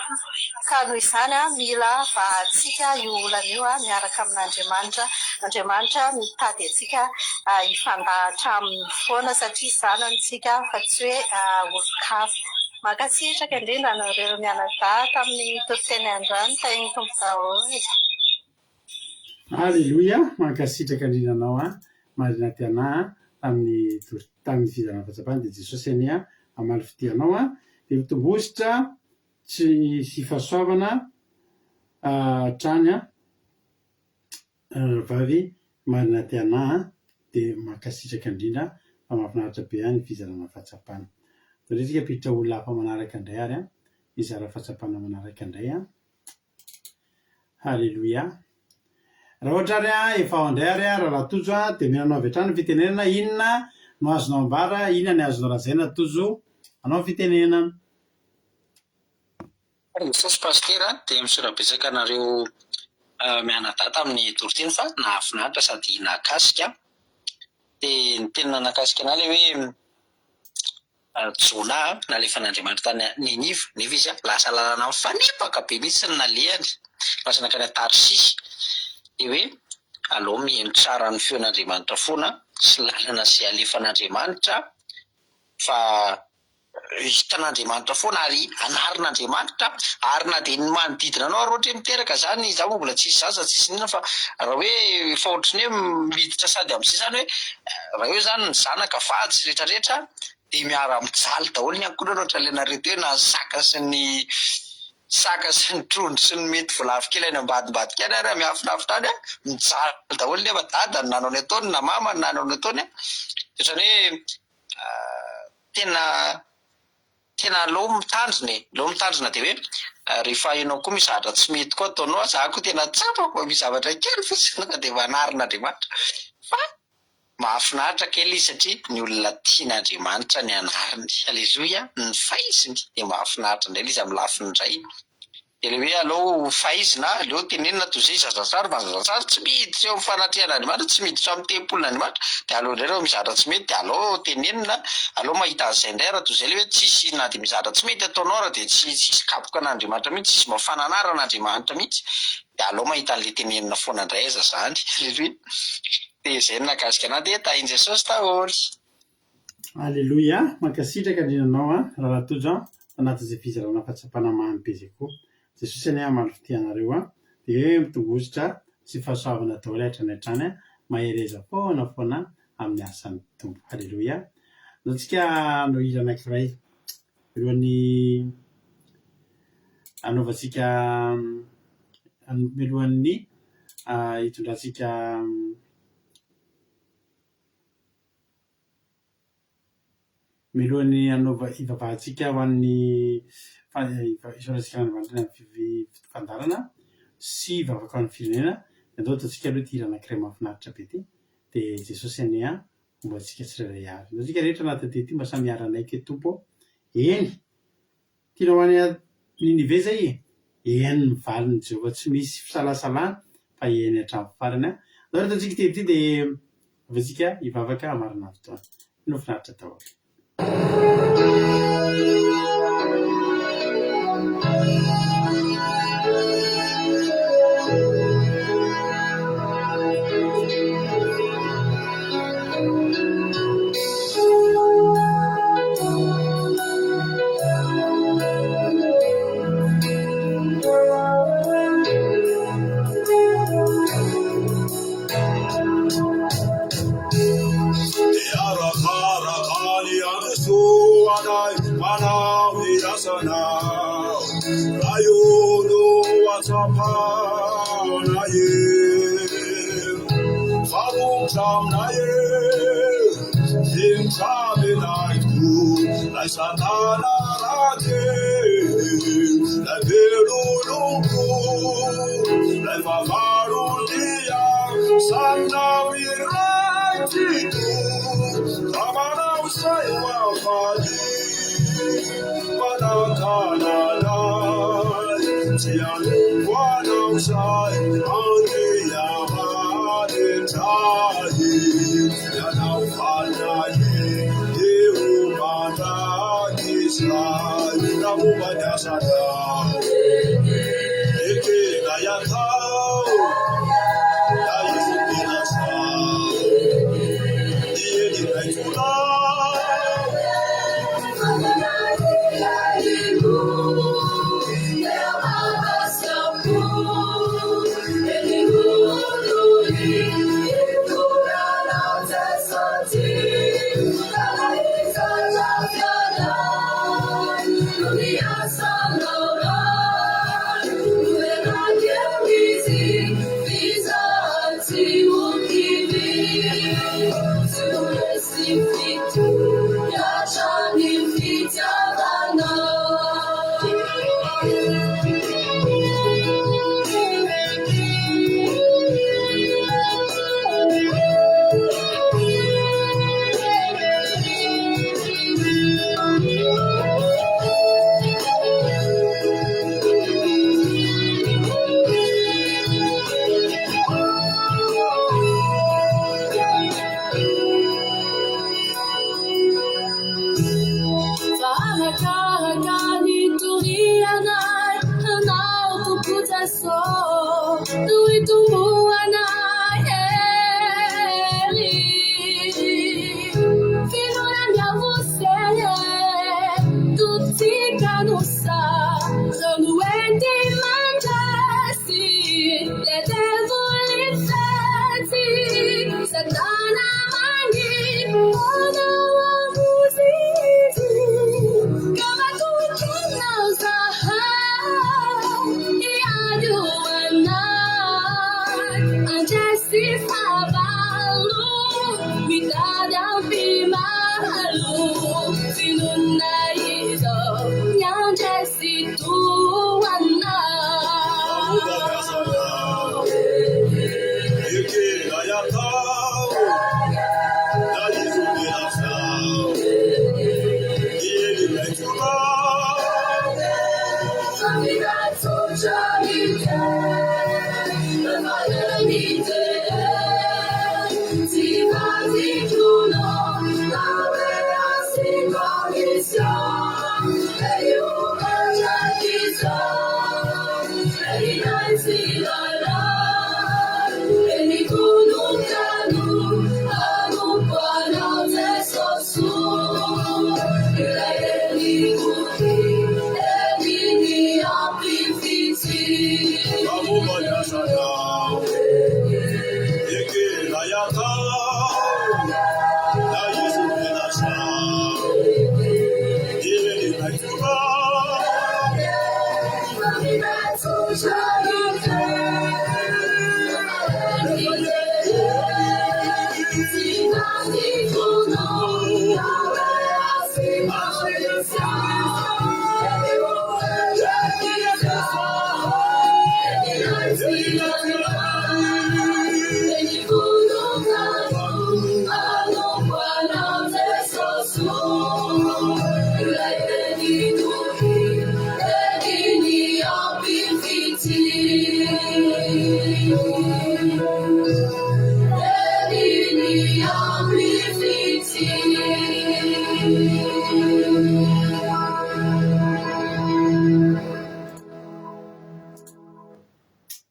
ka noho izany mila vahantsika io olana io miaraka amin'Andriamanitra. Andriamanitra mitady antsika hifandahatra aminy foana satria zanantsika fa tsy hoe olon-kafa. Mankasitraka indrindra anareo mianadahy tamin'ny toriteny androany tahin'ny tompo daholo. Alleluia, mankasitraka indrindra anao marina ty anahy tamin'ny fizarana fahatsapana dia Jesosy any amaly fity anao dia mitombositra sy fahasoavana hatrany vavy marina ty anahy dia mankasitraka indrindra fa mahafinaritra be ny fizarana fahatsapana. Resika piditra olona hafa manaraka indray ary hizara fahatsapana manaraka indray. Halleluia. Raha ohatra ary efa ao indray ary raha tojo dia minanao avy hatrany fitenenana inona no azonao ambara inona ny azonao lazaina tojo anao fitenenana. Jesosy pastera dia misorabetsaka anareo mianadahy tamin'ny toriteny fa nahafinaritra sady nakasika. Dia ny tena nakasika anahy ilay hoe Jona nalefan'Andriamanitra tany Ninive nefa izy lasa lalana mifanipaka be mihitsy ny nalehany lasa nakany Tarsisy. Dia hoe aloha mihaino tsara ny feon'Andriamanitra foana sy lalana sy alefan'Andriamanitra fa hitan'Andriamanitra foana ary anarin'Andriamanitra arina dia ny manodidina anao raha ohatra hoe miteraka zany za moa mbola tsisy zaza tsisy nina fa raha hoe efa ohatrany hoe miditra sady amin'izay zany hoe raha hoe zany ny zanaka vady sy rehetrarehetra dia miara mijaly daholo ny ankohonana ohatra lenareto hoe na saka sy ny trondro sy ny mety voalavo kely any ambadimbadika any ary miafinafitra any mijaly daholo nefa dada ny nanao ny ataony na mama ny nanao ny ataony ohatrany hoe tena loha mitandrina dia hoe rehefa ianao koa mizahatra tsy mety koa ataonao za koa tena tsapako misy zavatra kely fotsiny dia manarin'Andriamanitra fa mahafinaritra kely izy satria ny olona tian'Andriamanitra ny anariny. Aleloia, ny faiziny dia mahafinaritra indray izy amin'ny lafiny indray. Dia hoe aleo faizina, aleo tenenina toy izay zazasary mazazasary tsy miditra eo amin'ny fanatrehan'Andriamanitra, tsy miditra amin'ny tempolin'Andriamanitra, dia aleo indray raha mizahatra tsy mety dia aleo tenenina, aleo mahita an'izay indray raha toy izay hoe tsisy na dia mizahatra tsy mety ataonao raha dia tsisy kapoka an'Andriamanitra mihitsy, tsisy mafana anaran'Andriamanitra mihitsy, dia aleo mahita an'ilay tenenina foana indray aza zany. Aleloia. Dia izay nakasika anahy dia tahin' Jesosy daholo. Aleloia, mankasitraka indrindra raha tojo tanatin'izay fizarana fahatsapana mamy be izay koa. Jesosy any malofty anareo dia mitongositra sy fahasoavana daholo hatrany hatrany mahereza foana amin'ny asan'ny tompo. Aleloia. Antsika no hira anankiray milohan'ny anaovantsika milohan'ny hitondrantsika milohan'ny ivavahantsika ho an'ny isorantsika andriamanitra amin'ny fandarana sy ivavaka ho an'ny firenena andao ataontsika aloha ty hira anankiray mahafinaritra be ty dia Jesosy ania mba antsika tsirairay avy antsika rehetra anaty ty mba samy miaranay ke tompo eny tianao any ninive zay eny mivaliny Jehovah tsy misy fisalasalana fa eny hatramin'ny farany andao rehetra antsika ty dia avantsika ivavaka amarina fotoana no finaritra daholo.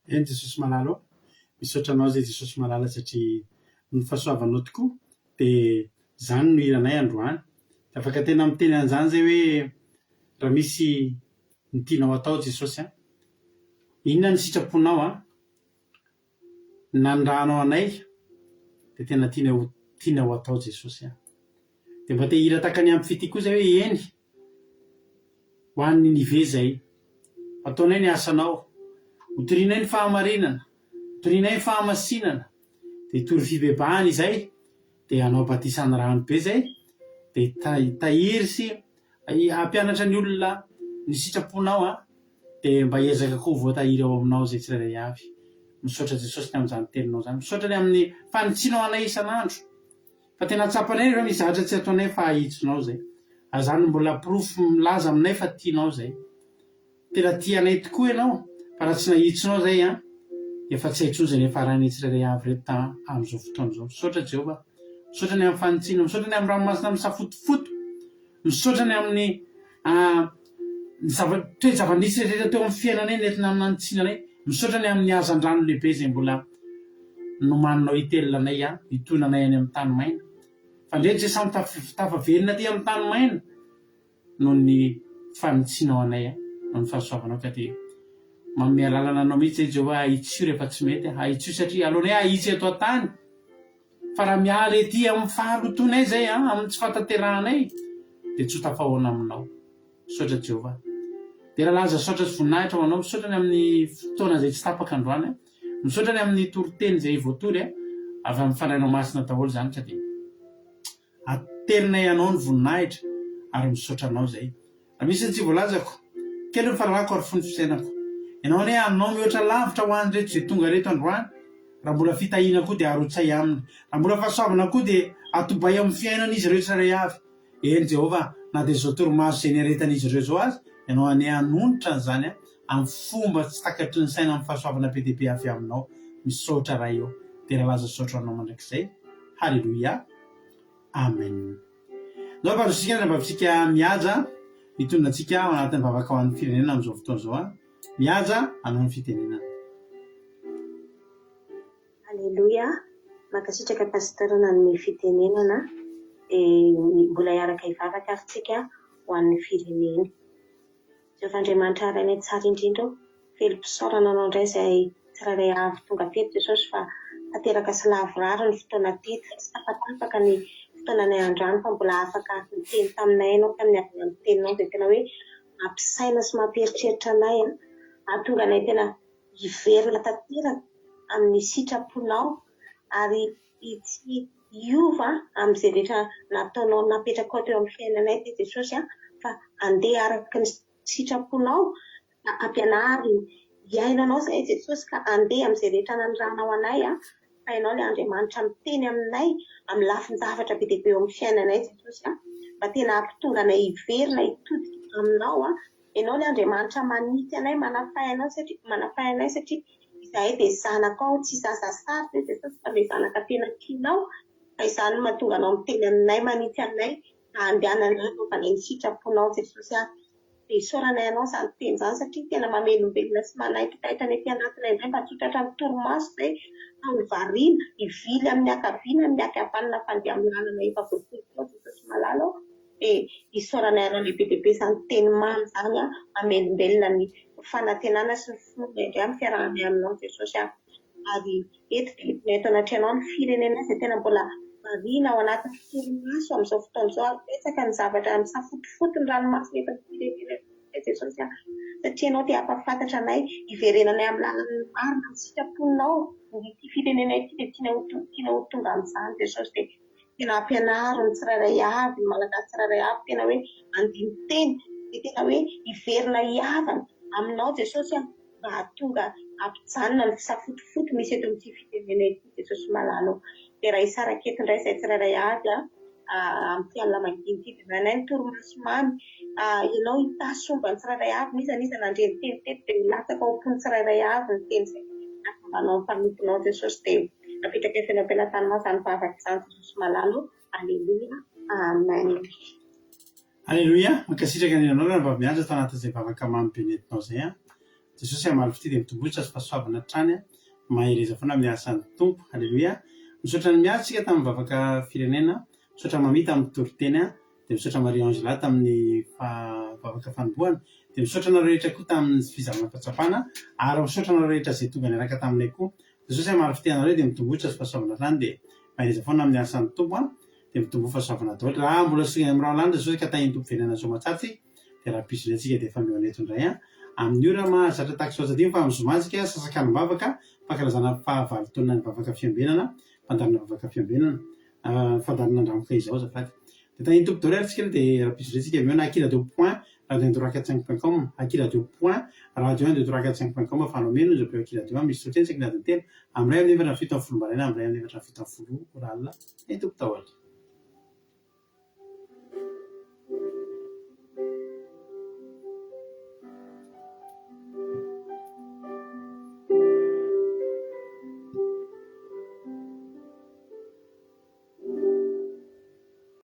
Eny Jesosy malala ao, misaotra anao zay Jesosy malala satria ny fahasoavanao tokoa dia zany no iranay androany. Afaka tena miteny an'izany zay hoe raha misy ny tianao atao Jesosy inona ny sitraponao nandrahanao anay dia tena tianao atao Jesosy dia mba te hira takany ampy fity koa zay hoe eny ho an'ny nive zay ataonay ny asanao, hotorinay ny fahamarinana, hotorinay ny fahamasinana, dia hitory fibebahana izay dia hanao batisany rano be zay dia tahiry sy hampianatra ny olona ny sitraponao dia mba hiezaka koa voatahiry ao aminao zay tsirairay avy. Misaotra Jesosy tamin'izany teninao zany, misaotra ny amin'ny fanitsinao anay isan'andro, fa tena tsapanay rehefa misy zavatra tsy ataonay fa ahitsonao zay, azany mbola profo milaza aminay fa tianao zay, tena tianay tokoa ianao, fa raha tsy nahitsonao zay efa tsy haitsonjany efa ranay tsirairay avy reto amin'izao fotoana zao. Misaotra Jehova, misaotra ny amin'ny fanitsina, misaotra ny amin'ny ranomasina amin'ny safotofoto, misaotra ny amin'ny toe-java-nisy rehetra teo amin'ny fiainanay nentina amin'ny anitsinanay, misaotra ny amin'ny hazan-drano lehibe zay mbola nomaninao itelinanay hitonanay any amin'ny tany maina, fa ndreny tsy samy tafavelona aty amin'ny tany maina noho ny fanitsinao anay noho ny fahasoavanao. Ka dia manome alalana anao mihitsy zay Jehova ahitsio rehefa tsy mety, ahitsio satria alohanay ahitsy eto an-tany, fa raha miala ety amin'ny fahalotonay zay amin'ny tsy fahatanterahanay dia tsy ho tafahoana aminao. Misaotra Jehova, dia raha laza saotra sy voninahitra ho anao, misaotra ny amin'ny fotoana zay tsy tapaka androany, misaotra ny amin'ny toriteny zay voatory avy amin'ny fanahinao masina daholo zany. Ka dia aterinay anao ny voninahitra ary misaotra anao zay. Raha misy ny tsy voalazako kely ny fararako ary fony fisainako, ianao ny anao mihoatra lavitra ho any reto zay tonga reto androany, raha mbola fitahiana koa dia arotsay aminy, raha mbola fahasoavana koa dia atobay amin'ny fiainan'izy ireo tsirairay avy. Eny Jehova, na dia zao torimaso zay niaretan'izy ireo zao azy, ianao any anonitra n'izany amin'ny fomba tsy takatry ny saina amin'ny fahasoavana be dia be avy aminao. Misaotra raha eo, dia raha laza saotra anao mandrakizay. Halleluia, amen. Zao mba mbatsika mihaja mitondra antsika ao anatin'ny vavaka ho an'ny firenena amin'izao fotoana zao mihaja hanao ny fitenenana. Halleluia, mankasitraka pastorana ny fitenenana mbola hiaraka hivavaka aritsika ho an'ny firenena. Jehovah Andriamanitra arainay tsara indrindra, felom-pisaorana anao indray izay tsirairay avy tonga teto Jesosy, fa tanteraka sy lavoraro ny fotoana teto, tsy tapatapaka ny fotoananay androany, fa mbola afaka miteny taminay ianao ka miaraka amin'ny teninao dia tena hoe mampisaina sy mampieritreritra anay, ahatonga anay tena hiverina tanteraka amin'ny sitraponao ary tsy hiova amin'izay rehetra nataonao napetraka ao teo amin'ny fiainanay ty Jesosy, fa andeha araka ny sitraponao, ampianary hiainanao zay Jesosy, ka andeha amin'izay rehetra nanondranao anay, fa ianao ilay Andriamanitra miteny aminay amin'ny lafiny zavatra be dia be eo amin'ny fiainanay Jesosy, mba tena hampitonga anay hiverina hitodika aminao. Ianao ilay Andriamanitra manity anay, manafay anay satria izahay dia zanakao, tsy zazasary Jesosy, fa ilay zanaka tena tianao, fa izany no mahatonga anao miteny aminay, manity anay, andehanana fa ny sitraponao Jesosy dia isaoranay ianao izany teny izany satria tena mamelombelona sy manaititaita ny etỳ anatinay indray mba tsotratra amin'ny torimaso izay amin'ny variana ivily amin'ny akaviana amin'ny akavanana fandeha amin'ny lalana efa voatontonao Jesosy malala ao dia isaoranay ianao lehibe lehibe izany teny mamy izany mamelombelona ny fanantenana sy ny finoana indray amin'ny fiarahanay aminao Jesosy ary eto dia eto anatrehanao ny firenena izay tena mbola variana ao anatin'ny torimaso amin'izao fotoana izao ary betsaka ny zavatra misafotofoto ny ranomasina eto ny firenena Jesosy satria ianao dia ampahafantatra anay iverenanay amin'ny lalana marina ny sitraponao ity firenena ity dia tiana ho tonga amin'izany Jesosy dia tena ampianaro ny tsirairay avy ny malagasy tsirairay avy tena hoe andiny teny dia tena hoe iverina hiavana aminao Jesosy mba hahatonga ampijanona ny fisafotofoto misy eto amin'ity firenena ity Jesosy malalao dia raha isaraka eto indray izay tsirairay avy amin'ny alina mandiniky dia nanay ny torimaso mamy ianao hitasomba ny tsirairay avy nizaniza nandreny teny teto dia milatsaka ao am-pony tsirairay avy ny teny izay mbanao mpanotonao Jesosy dia napetraka feno am-pelantanao izany vavaka izany Jesosy malalo aleluia amen. Aleluia, mankasitraka ny ianao raha mba miandry atao anatin'izay vavaka mamy be nentinao izay Jesosy amaly fity dia mitombotra sy fahasoavana hatrany mahereza foana amin'ny asan'ny tompo. Aleluia. Misaotra ny miady tsika tamin'ny vavaka firenena, misaotra mamita amin'ny toriteny dia misaotra Maria Angela tamin'ny vavaka fanombohana dia misaotra anao rehetra koa tamin'ny fizarana-pahatsapana ary misaotra anao rehetra izay tonga niaraka taminay koa. Jesosy amaly fity anareo dia mitombotra sy fahasoavana hatrany dia mahereza foana amin'ny asan'ny tompo dia mitombo fahasoavana daholo. Raha mbola sy amin'ny rahalany Jesosy ka tahiny tompo venana soamatsatsy dia raha pisony antsika dia efa mioaneto indray amin'ny ora mahazatra tahaka izao atsy fa mizomantsika sasakanom-bavaka fankalazana fahavalo taona ny vavaka fiambenana fandarina vavaka fiambenana fandarina andramoka izao azafady dia tahiny tompo daholo ary tsika dia raha pisony antsika miona akiradio point radio1 akiradio point radio1 afanao meno izao peo akiradio misy sotreny tsika nadiny telo amin'ny ray amin'ny efatra ny fito amin'ny folo maraina amin'ny ray amin'ny efatra ny fito amin'ny folo ora alina ny tompo daholo.